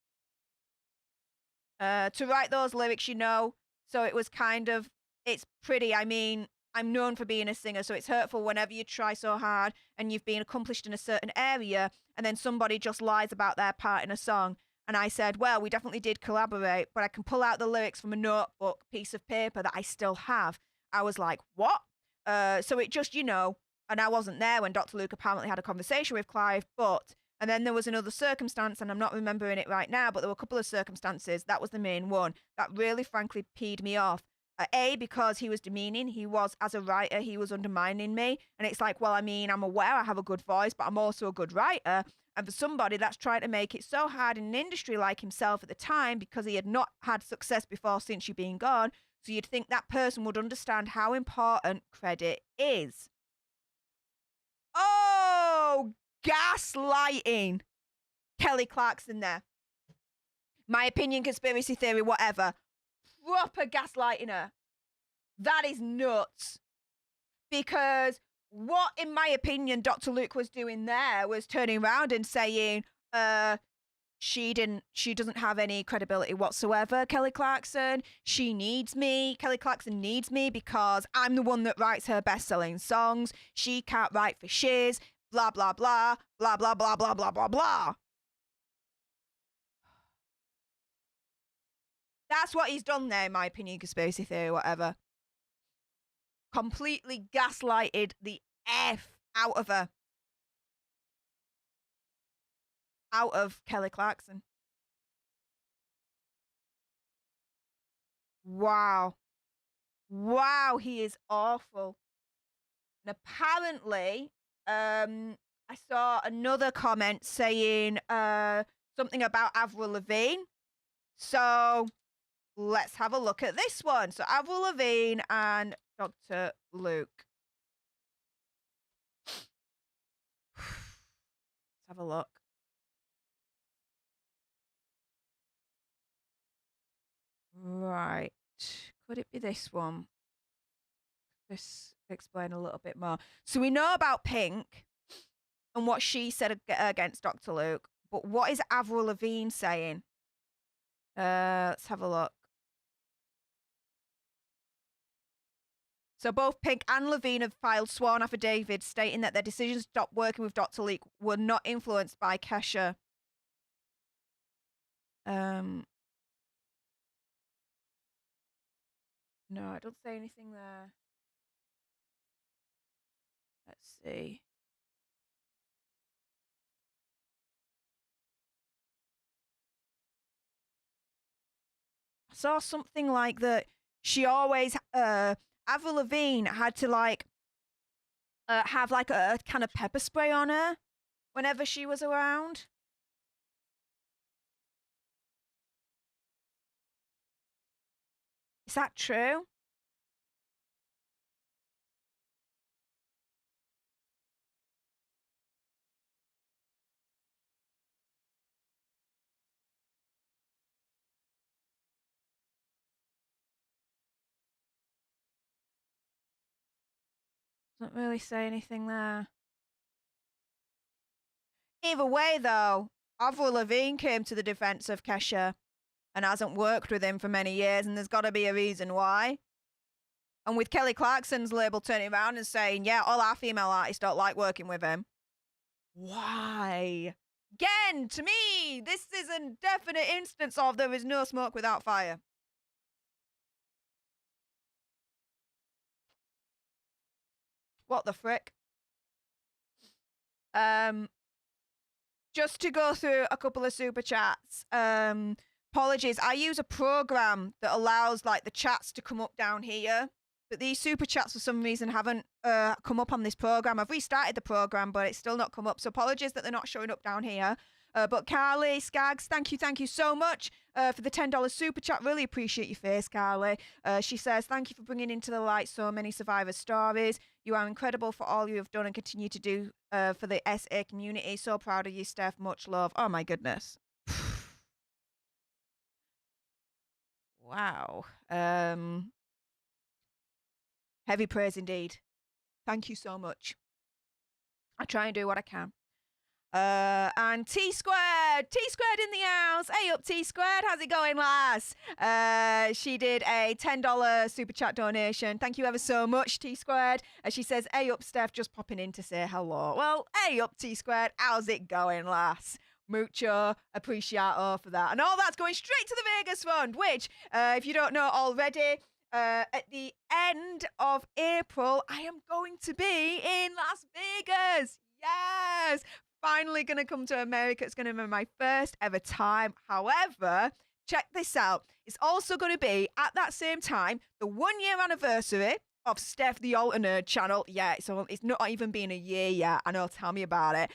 To write those lyrics, so it was it's pretty. I'm known for being a singer, so it's hurtful whenever you try so hard and you've been accomplished in a certain area and then somebody just lies about their part in a song. And I said, well, we definitely did collaborate, but I can pull out the lyrics from a notebook, piece of paper that I still have. I was like, what? So it just, and I wasn't there when Dr. Luke apparently had a conversation with Clive, and then there was another circumstance, and I'm not remembering it right now, but there were a couple of circumstances. That was the main one that really, frankly, peed me off. Because he was demeaning. He was, as a writer, he was undermining me. And it's like, well, I'm aware I have a good voice, but I'm also a good writer. And for somebody that's trying to make it so hard in an industry like himself at the time, because he had not had success before since you've been gone, So you'd think that person would understand how important credit is. Oh, gaslighting. Kelly Clarkson there. My opinion, conspiracy theory, whatever. Proper gaslighting her. That is nuts. Because what, in my opinion, Dr. Luke was doing there was turning around and saying, she doesn't have any credibility whatsoever, Kelly Clarkson. She needs me. Kelly Clarkson needs me because I'm the one that writes her best-selling songs. She can't write for shiz. Blah, blah, blah. Blah, blah, blah, blah, blah, blah, blah. That's what he's done there, in my opinion, conspiracy theory, whatever. Completely gaslighted the F out of her. Out of Kelly Clarkson. Wow. Wow, he is awful. And apparently, I saw another comment saying something about Avril Lavigne. So let's have a look at this one. So Avril Lavigne and Dr. Luke. Let's have a look. Right. Could it be this one? This explain a little bit more. So we know about Pink and what she said against Dr. Luke, but what is Avril Lavigne saying? Let's have a look. So both Pink and Lavigne have filed sworn affidavits stating that their decisions to stop working with Dr. Luke were not influenced by Kesha. No, I don't say anything there. Let's see. I saw something like that. She always, Avril Lavigne had to like have like a kind of pepper spray on her whenever she was around. Is that true? Doesn't really say anything there. Either way, though, Avril Lavigne came to the defense of Kesha and hasn't worked with him for many years, and there's got to be a reason why. And with Kelly Clarkson's label turning around and saying, yeah, all our female artists don't like working with him. Why? Again, to me, this is a definite instance of there is no smoke without fire. What the frick? Just to go through a couple of super chats. Apologies, I use a program that allows like the chats to come up down here. But these super chats for some reason haven't come up on this program. I've restarted the program, but it's still not come up. So apologies that they're not showing up down here. But Carly, Skaggs, thank you so much for the $10 super chat. Really appreciate your face, Carly. She says, thank you for bringing into the light so many survivor stories. You are incredible for all you have done and continue to do for the SA community. So proud of you, Steph. Much love. Oh, my goodness. Wow. Heavy praise indeed. Thank you so much. I try and do what I can. And T Squared in the house. Hey up, T Squared. How's it going, lass? She did a $10 super chat donation. Thank you ever so much, T Squared. She says, hey up, Steph, just popping in to say hello. Well, hey up, T Squared. How's it going, lass? Mucho appreciato for that. And all that's going straight to the Vegas Fund, which, if you don't know already, at the end of April, I am going to be in Las Vegas. Yes! Finally going to come to America. It's going to be my first ever time. However, check this out. It's also going to be, at that same time, the 1 year anniversary of Stef The Alter Nerd channel. Yeah, it's not even been a year yet. I know, tell me about it.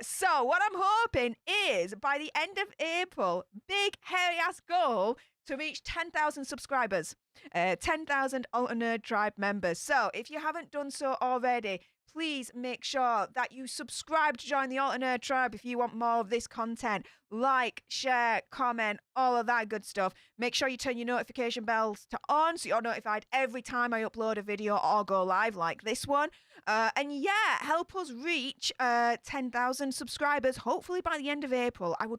So what I'm hoping is by the end of April, big hairy ass goal to reach 10,000 subscribers, 10,000 Alter Nerd Tribe members. So if you haven't done so already, please make sure that you subscribe to join the Alter Nerd Tribe if you want more of this content. Like, share, comment, all of that good stuff. Make sure you turn your notification bells to on so you're notified every time I upload a video or go live like this one. And yeah, help us reach 10,000 subscribers, hopefully by the end of April. That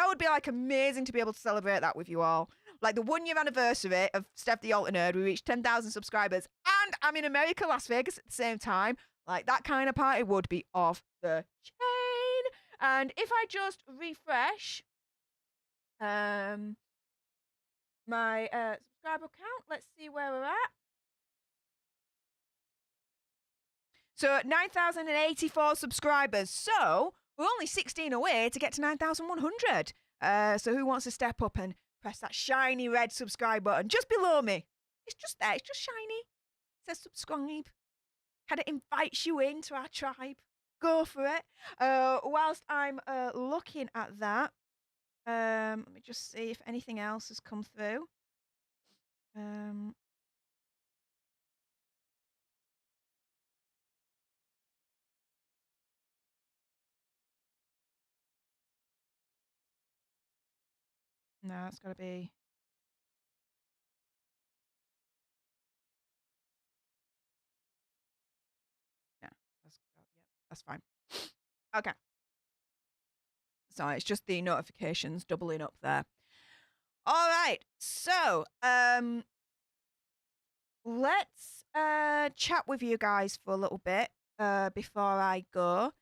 would be like amazing to be able to celebrate that with you all. Like the 1 year anniversary of Stef The Alter Nerd, we reached 10,000 subscribers, and I'm in America, Las Vegas at the same time. Like that kind of party would be off the chain. And if I just refresh my subscriber count, let's see where we're at. So 9,084 subscribers. So we're only 16 away to get to 9,100. So who wants to step up and press that shiny red subscribe button just below me? It's just there. It's just shiny. It says subscribe. Kind of invites you into our tribe. Go for it. Whilst I'm looking at that, let me just see if anything else has come through. No, it's got to be. Yeah, that's fine. Okay. So it's just the notifications doubling up there. All right. So, let's chat with you guys for a little bit before I go.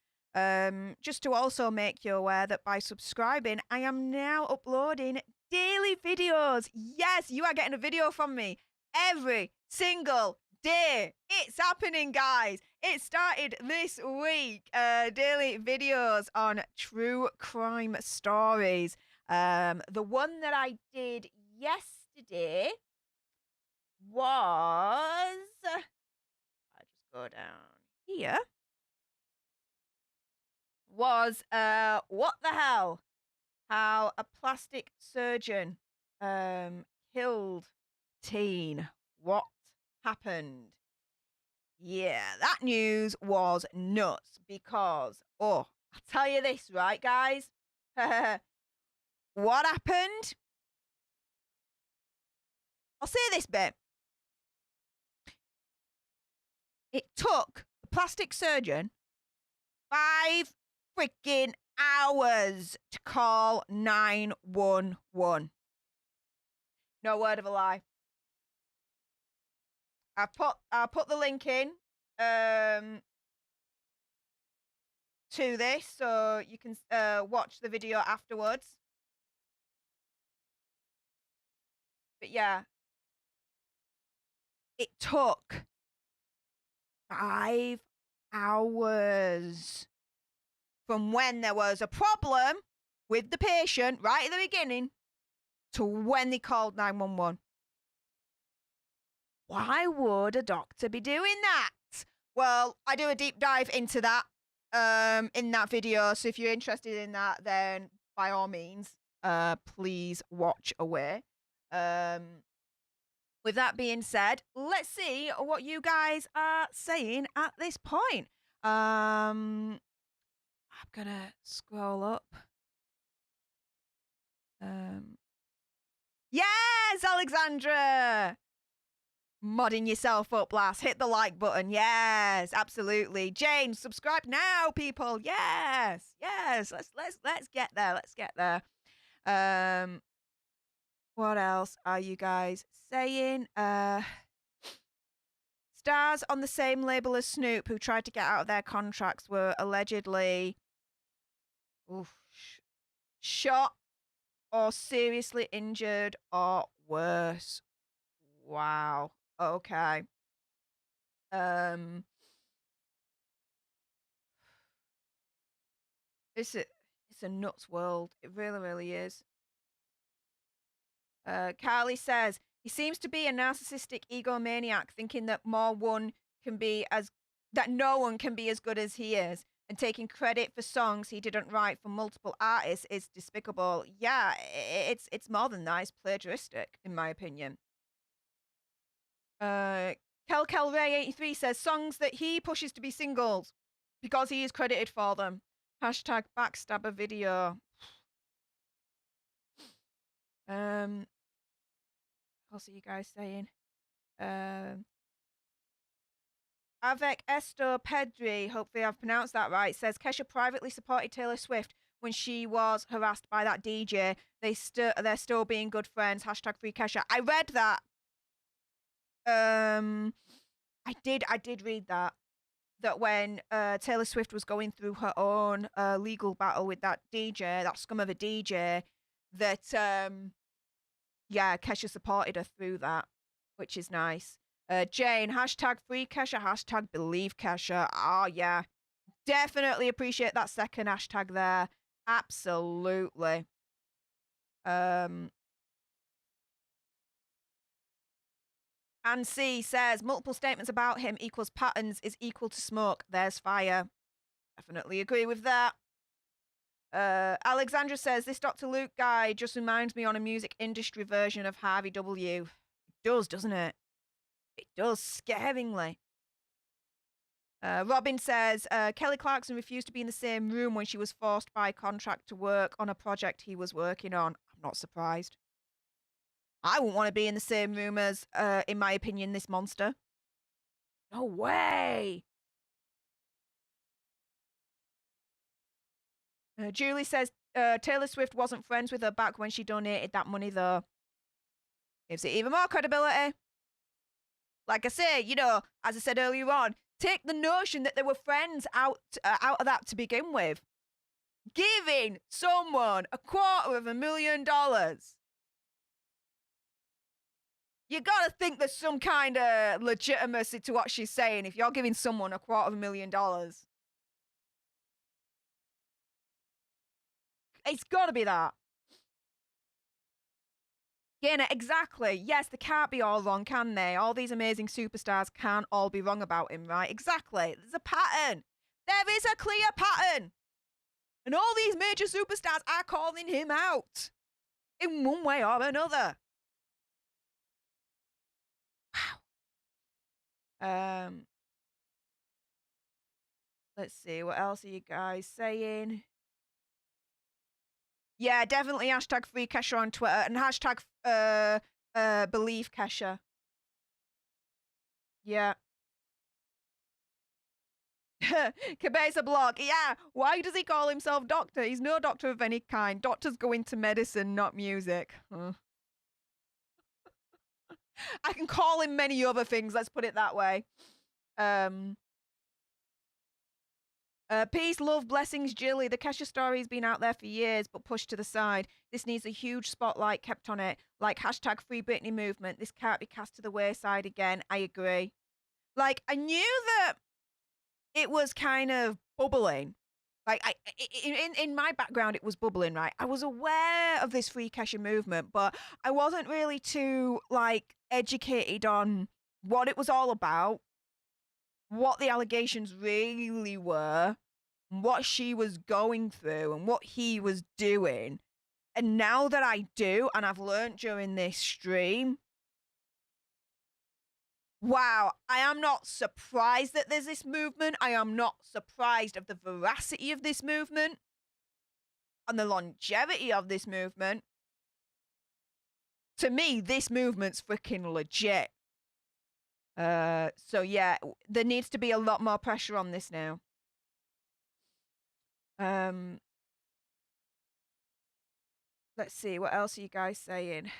Just to also make you aware that by subscribing, I am now uploading daily videos. Yes, you are getting a video from me every single day. It's happening, guys. It started this week. Daily videos on true crime stories. The one that I did yesterday was, I just go down here, was what the hell? How a plastic surgeon killed teen. What happened? Yeah, that news was nuts because, oh, I'll tell you this, right, guys? What happened? I'll say this bit. It took the plastic surgeon 5 freaking hours to call 911. No word of a lie. I'll put the link in to this so you can watch the video afterwards. But yeah, it took 5 hours from when there was a problem with the patient right at the beginning to when they called 911. Why would a doctor be doing that? Well, I do a deep dive into that in that video. So if you're interested in that, then by all means, please watch away. With that being said, let's see what you guys are saying at this point. I'm gonna scroll up. Yes, Alexandra! Modding yourself up, lass. Hit the like button. Yes, absolutely. Jane, subscribe now, people. Yes. Let's get there. Let's get there. What else are you guys saying? Stars on the same label as Snoop who tried to get out of their contracts were allegedly shot or seriously injured or worse. Wow. Okay. It's a nuts world. It really, really is. Carly says, He seems to be a narcissistic egomaniac, thinking that no one can be as good as he is, and taking credit for songs he didn't write for multiple artists is despicable. Yeah, it's more than that. It's plagiaristic, in my opinion. Kel Ray 83 says songs that he pushes to be singles because he is credited for them. Hashtag backstabber video. What's are you guys saying? Avec Esto Pedri, hopefully I've pronounced that right, says Kesha privately supported Taylor Swift when she was harassed by that DJ. They're still being good friends. Hashtag freekesha. I read that. I did read that. That when Taylor Swift was going through her own legal battle with that DJ, that scum of a DJ, that yeah, Kesha supported her through that, which is nice. Jane, hashtag freekesha, hashtag believe Kesha. Oh, yeah. Definitely appreciate that second hashtag there. Absolutely. And C says, multiple statements about him equals patterns is equal to smoke. There's fire. Definitely agree with that. Alexandra says, this Dr. Luke guy just reminds me on a music industry version of Harvey W. It does, doesn't it? It does, scaringly. Robin says, Kelly Clarkson refused to be in the same room when she was forced by contract to work on a project he was working on. I'm not surprised. I wouldn't want to be in the same room as, in my opinion, this monster. No way. Julie says, Taylor Swift wasn't friends with her back when she donated that money, though. Gives it even more credibility. Like I say, you know, as I said earlier on, take the notion that they were friends out of that to begin with. Giving someone $250,000. You gotta think there's some kind of legitimacy to what she's saying if you're giving someone $250,000. It's gotta be that. Yeah, exactly. Yes, they can't be all wrong, can they? All these amazing superstars can't all be wrong about him, right? Exactly. There's a pattern. There is a clear pattern. And all these major superstars are calling him out in one way or another. Wow. Let's see. What else are you guys saying? Yeah, definitely hashtag free Kesha on Twitter and hashtag believe Kesha. Yeah. Cabeza blog. Yeah. Why does he call himself doctor? He's no doctor of any kind. Doctors go into medicine, not music. I can call him many other things. Let's put it that way. Peace, love, blessings, Jilly. The Kesha story's been out there for years, but pushed to the side. This needs a huge spotlight kept on it. Like hashtag Free Britney movement. This can't be cast to the wayside again. I agree. Like, I knew that it was kind of bubbling. Like, in my background, it was bubbling, right? I was aware of this Free Kesha movement, but I wasn't really too, like, educated on what it was all about, what the allegations really were, what she was going through, and what he was doing. And now that I do, and I've learned during this stream, wow, I am not surprised that there's this movement. I am not surprised of the veracity of this movement and the longevity of this movement. To me, this movement's freaking legit. So yeah, there needs to be a lot more pressure on this now. Let's see, what else are you guys saying?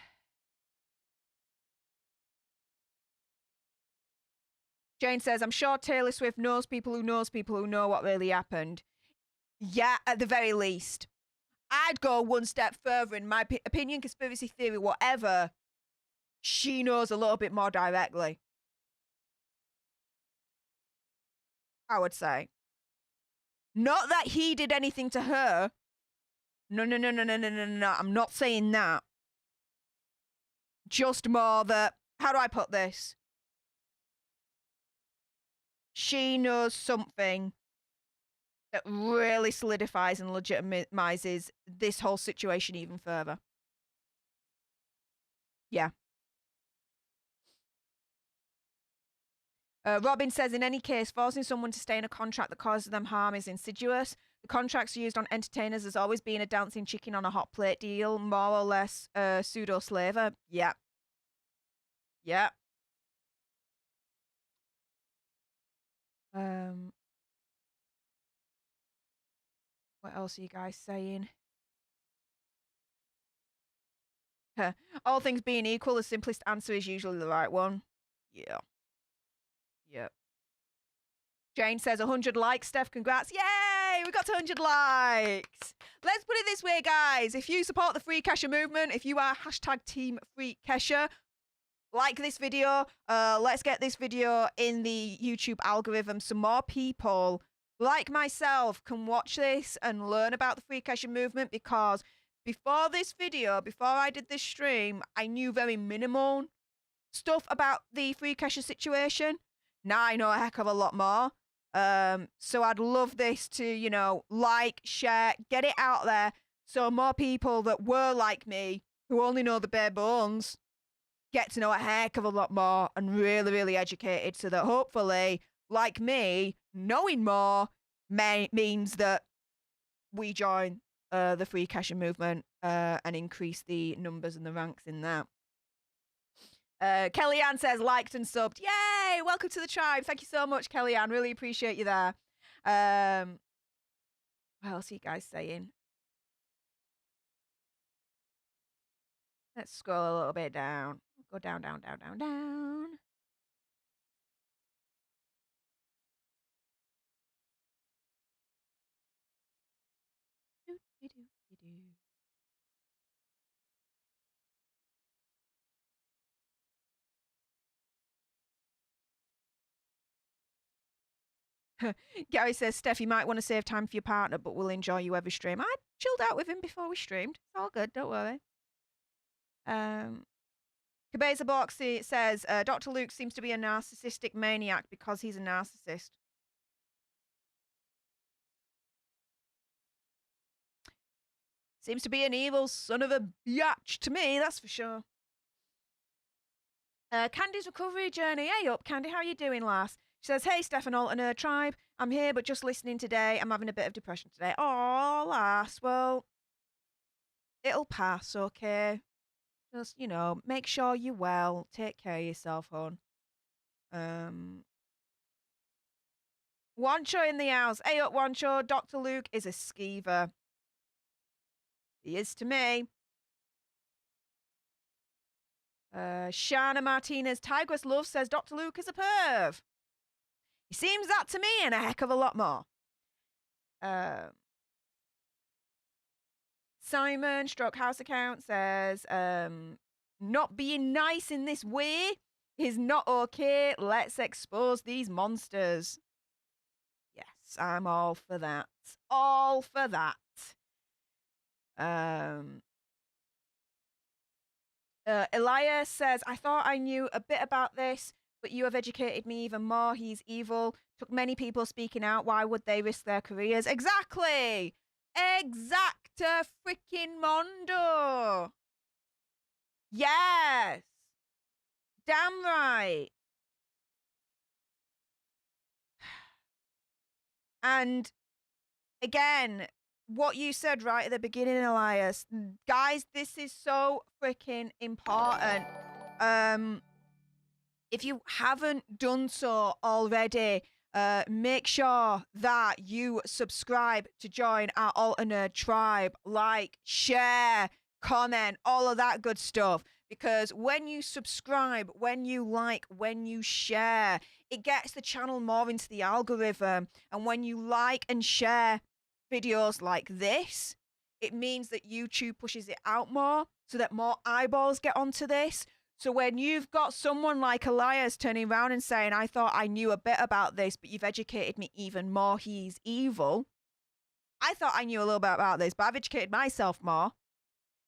Jane says, I'm sure Taylor Swift knows people who know what really happened. Yeah, at the very least. I'd go one step further in my opinion, conspiracy theory, whatever. She knows a little bit more directly. I would say. Not that he did anything to her. No. I'm not saying that. just more that, how do I put this? She knows something that really solidifies and legitimizes this whole situation even further. Yeah. Robin says, in any case, forcing someone to stay in a contract that causes them harm is insidious. The contracts used on entertainers has always been a dancing chicken on a hot plate deal, more or less pseudo-slaver. Yep. Yep. What else are you guys saying? All things being equal, the simplest answer is usually the right one. Yeah. Yep. Jane says 100 likes, Steph. Congrats. Yay! We got to 100 likes. Let's put it this way, guys. If you support the freekesha movement, if you are hashtag team freekesha, like this video. Let's get this video in the YouTube algorithm so more people like myself can watch this and learn about the freekesha movement, because before this video, before I did this stream, I knew very minimal stuff about the freekesha situation. Now I know a heck of a lot more. So I'd love this to, you know, like, share, get it out there so more people that were like me, who only know the bare bones, get to know a heck of a lot more and really, really educated, so that hopefully, like me, knowing more means that we join the freekesha movement and increase the numbers and the ranks in that. Kellyanne says, liked and subbed. Yay! Welcome to the tribe. Thank you so much, Kellyanne. Really appreciate you there. What else are you guys saying? Let's scroll a little bit down. Go down, down, down, down, down. Gary says, Steph, you might want to save time for your partner, but we'll enjoy you every stream. I chilled out with him before we streamed. It's all good, don't worry. Cabeza Boxy says, Dr. Luke seems to be a narcissistic maniac because he's a narcissist. Seems to be an evil son of a biatch to me, that's for sure. Candy's recovery journey. Hey up, Candy, how you doing, lass? She says, hey, Stef and Alter Nerd tribe. I'm here, but just listening today. I'm having a bit of depression today. Oh, lass. Well, it'll pass, okay? Just, you know, make sure you're well. Take care of yourself, hon. Wancho in the house. Hey up, Wancho. Dr. Luke is a skeever. He is to me. Shana Martinez. Tigress Love says, Dr. Luke is a perv. He seems that to me and a heck of a lot more. Simon Stroke House Account says, not being nice in this way is not okay. Let's expose these monsters. Yes, I'm all for that. All for that. Elias says, I thought I knew a bit about this, but you have educated me even more. He's evil. Took many people speaking out. Why would they risk their careers? Exactly. Exacta freaking mondo. Yes. Damn right. And again, what you said right at the beginning, Elias, guys, this is so freaking important. If you haven't done so already, make sure that you subscribe to join our Alter Nerd tribe. Like, share, comment, all of that good stuff. Because when you subscribe, when you like, when you share, it gets the channel more into the algorithm. And when you like and share videos like this, it means that YouTube pushes it out more so that more eyeballs get onto this. So when you've got someone like Elias turning around and saying, I thought I knew a bit about this, but you've educated me even more, he's evil. I thought I knew a little bit about this, but I've educated myself more.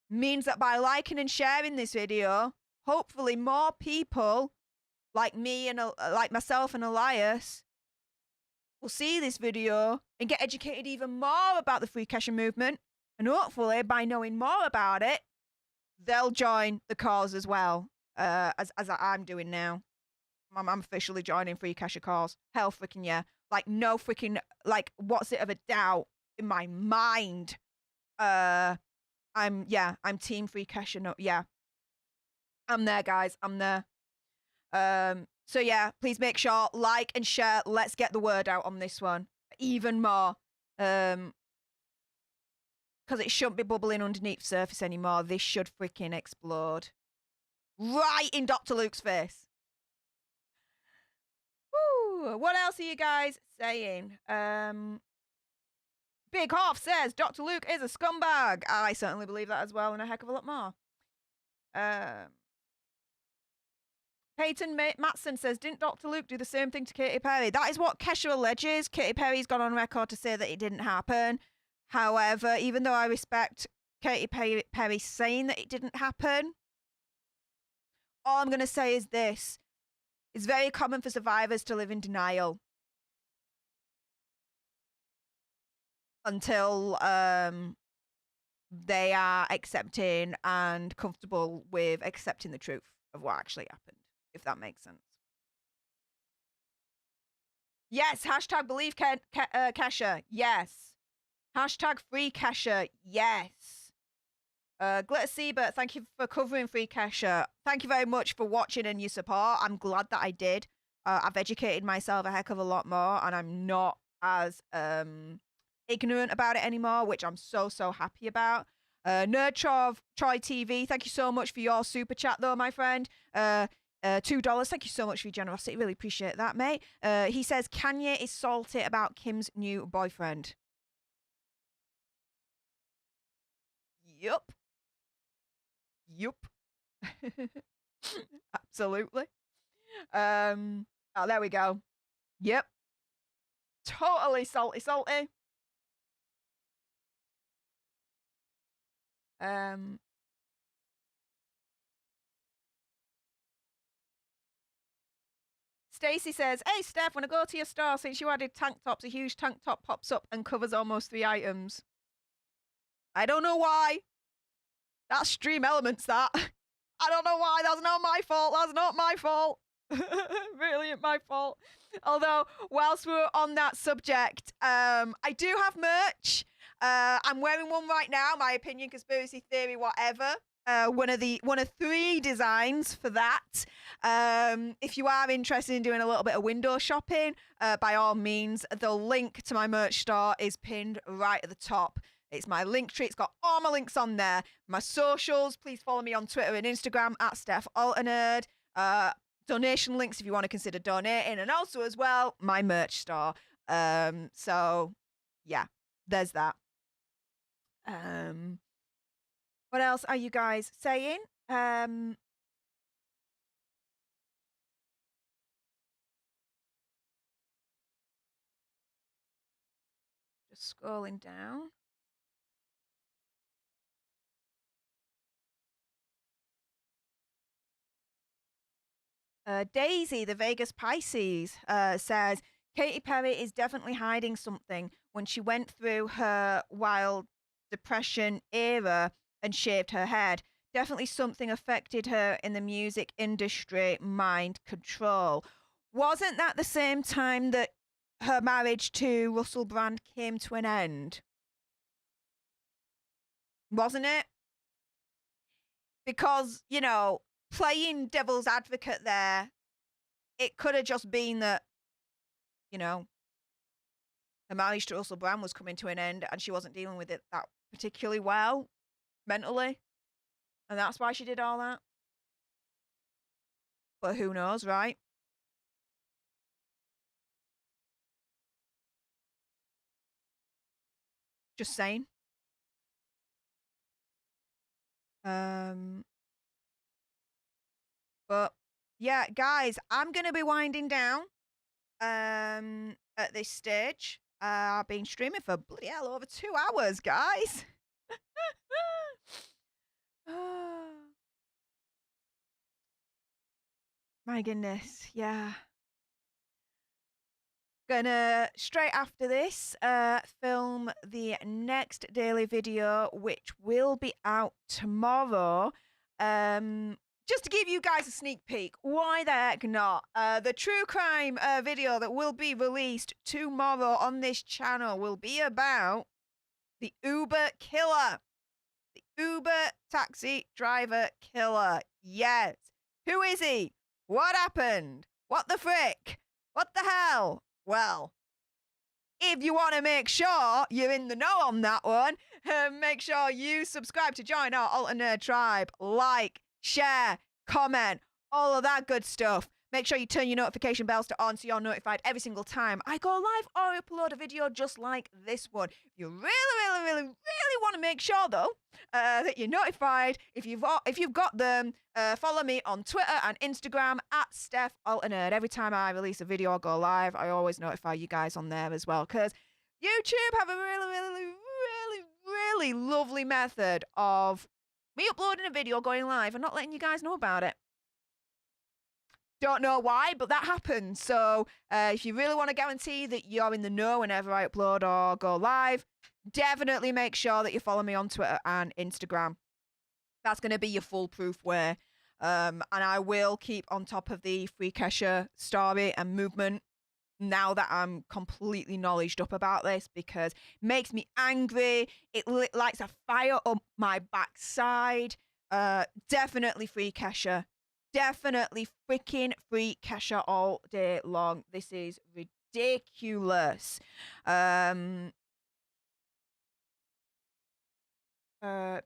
Means that by liking and sharing this video, hopefully more people like me and like myself and Elias will see this video and get educated even more about the freekesha movement. And hopefully, by knowing more about it, they'll join the cause as well, as I'm doing now. I'm officially joining freekesha cause. Hell freaking yeah. Like, no freaking, like, what's it of a doubt in my mind. I'm team freekesha. No, yeah. I'm there, guys. I'm there. So yeah, please make sure, like and share. Let's get the word out on this one even more. Because it shouldn't be bubbling underneath the surface anymore. This should freaking explode. Right in Dr. Luke's face. Woo. What else are you guys saying? Big Hoff says Dr. Luke is a scumbag. I certainly believe that as well, and a heck of a lot more. Peyton Matson says, didn't Dr. Luke do the same thing to Katy Perry? That is what Kesha alleges. Katy Perry's gone on record to say that it didn't happen. However, even though I respect Katy Perry saying that it didn't happen, all I'm going to say is this. It's very common for survivors to live in denial until they are accepting and comfortable with accepting the truth of what actually happened, if that makes sense. Yes, hashtag believe Kesha. Yes. Hashtag free Kesha. Yes. Glitter Siebert, thank you for covering freekesha. Thank you very much for watching and your support. I'm glad that I did. I've educated myself a heck of a lot more, and I'm not as ignorant about it anymore, which I'm so happy about. Nerd Troy TV, thank you so much for your super chat, though, my friend. $2. Thank you so much for your generosity. Really appreciate that, mate. He says Kanye is salty about Kim's new boyfriend. Yup. Absolutely. Oh, there we go. Yep. Totally salty. Stacy says, hey, Steph, when I go to your store, since you added tank tops, a huge tank top pops up and covers almost 3 items. I don't know why. That's Stream Elements, that. I don't know why. That's not my fault. That's not my fault. Really ain't my fault. Although, whilst we're on that subject, I do have merch. I'm wearing one right now. My opinion, conspiracy theory, whatever. One of 3 designs for that. If you are interested in doing a little bit of window shopping, by all means, the link to my merch store is pinned right at the top. It's my link tree. It's got all my links on there. My socials, please follow me on Twitter and Instagram at Stef The Alter Nerd. Donation links if you want to consider donating. And also as well, my merch store. So, yeah, there's that. What else are you guys saying? Just scrolling down. Daisy, the Vegas Pisces, says, Katy Perry is definitely hiding something when she went through her wild depression era and shaved her head. Definitely something affected her in the music industry, mind control. Wasn't that the same time that her marriage to Russell Brand came to an end? Wasn't it? Because, you know, playing devil's advocate there, it could have just been that, you know, her marriage to Russell Brand was coming to an end and she wasn't dealing with it that particularly well mentally. And that's why she did all that. But who knows, right? Just saying. But yeah, guys, I'm gonna be winding down at this stage. I've been streaming for bloody hell over 2 hours, guys. My goodness, yeah. Gonna straight after this film the next daily video, which will be out tomorrow. Just to give you guys a sneak peek, why the heck not? The true crime video that will be released tomorrow on this channel will be about the Uber killer. The Uber taxi driver killer. Yes. Who is he? What happened? What the frick? What the hell? Well, if you want to make sure you're in the know on that one, make sure you subscribe to join our Alter Nerd tribe. Like, share, comment, all of that good stuff. Make sure you turn your notification bells to on so you're notified every single time I go live or upload a video just like this one. You really want to make sure, though, that you're notified. If you've got them, follow me on Twitter and Instagram at Stef The Alter Nerd. Every time I release a video or go live, I always notify you guys on there as well, because YouTube have a really lovely method of me uploading a video, going live, and not letting you guys know about it. Don't know why, but that happens. So if you really want to guarantee that you're in the know whenever I upload or go live, definitely make sure that you follow me on Twitter and Instagram. That's going to be your foolproof way. And I will keep on top of the freekesha story and movement now that I'm completely knowledged up about this, because it makes me angry. It lights a fire up my backside. Definitely freekesha. Definitely freaking freekesha all day long. This is ridiculous.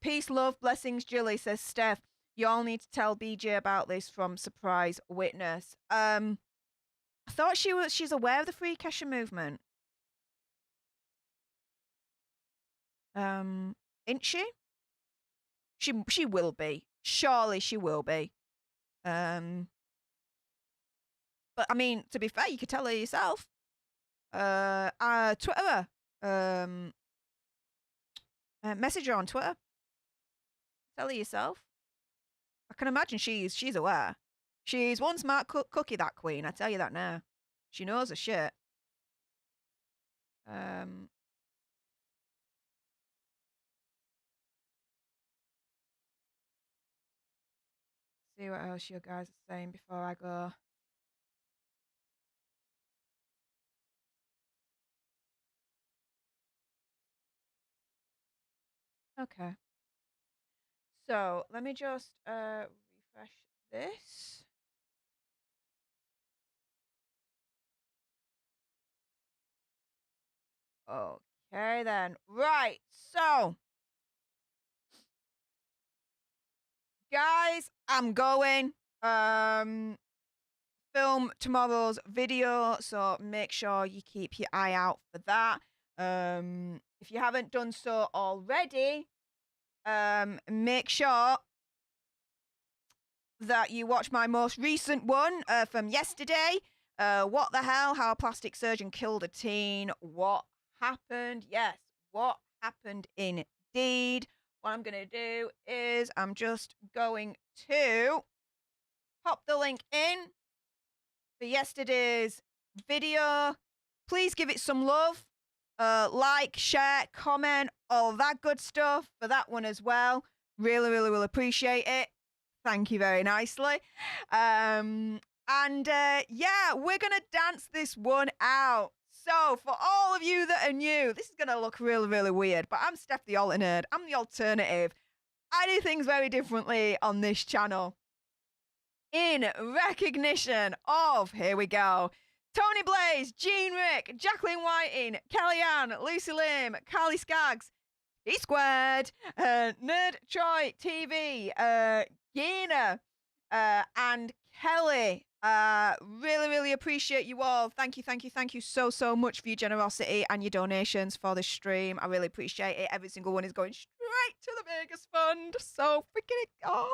Peace, love, blessings, Julie, says Steph. You all need to tell BJ about this from Surprise Witness. I thought she's aware of the freekesha movement. Isn't she? She will be. Surely she will be. But I mean, to be fair, you could tell her yourself. Twitter her. Message her on Twitter. Tell her yourself. I can imagine she's aware. She's one smart cookie, that queen. I tell you that now. She knows her shit. See what else you guys are saying before I go. Okay. So let me just refresh this. Okay then. Right. So guys, I'm going film tomorrow's video, so make sure you keep your eye out for that. If you haven't done so already, make sure that you watch my most recent one from yesterday. What the hell? How a plastic surgeon killed a teen. What happened? Yes, what happened indeed. What I'm going to do is I'm just going to pop the link in for yesterday's video. Please give it some love. Like, share, comment, all that good stuff for that one as well. Really will appreciate it. Thank you very nicely. Yeah, we're going to dance this one out. So, for all of you that are new, this is going to look really weird, but I'm Stef The Alter Nerd. I'm the alternative. I do things very differently on this channel. In recognition of, here we go, Tony Blaze, Jean Rick, Jacqueline Whiting, Kellyanne, Lucy Lim, Carly Skaggs, E Squared, Nerd Troy TV, Gina, and Kelly. Really appreciate you all. Thank you so much for your generosity and your donations for the stream. I really appreciate it. Every single one is going straight to the Vegas Fund. So freaking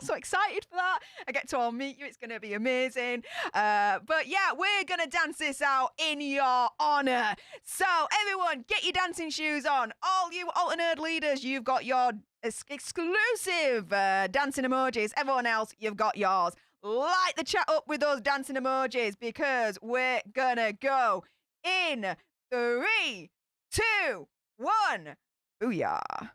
so excited for that. I get to all meet you. It's gonna be amazing. But yeah, we're gonna dance this out in your honor. So everyone, get your dancing shoes on. All you Alter Nerd leaders, you've got your exclusive dancing emojis. Everyone else, you've got yours. light the chat up with those dancing emojis because we're gonna go in 3, 2, 1. Booyah.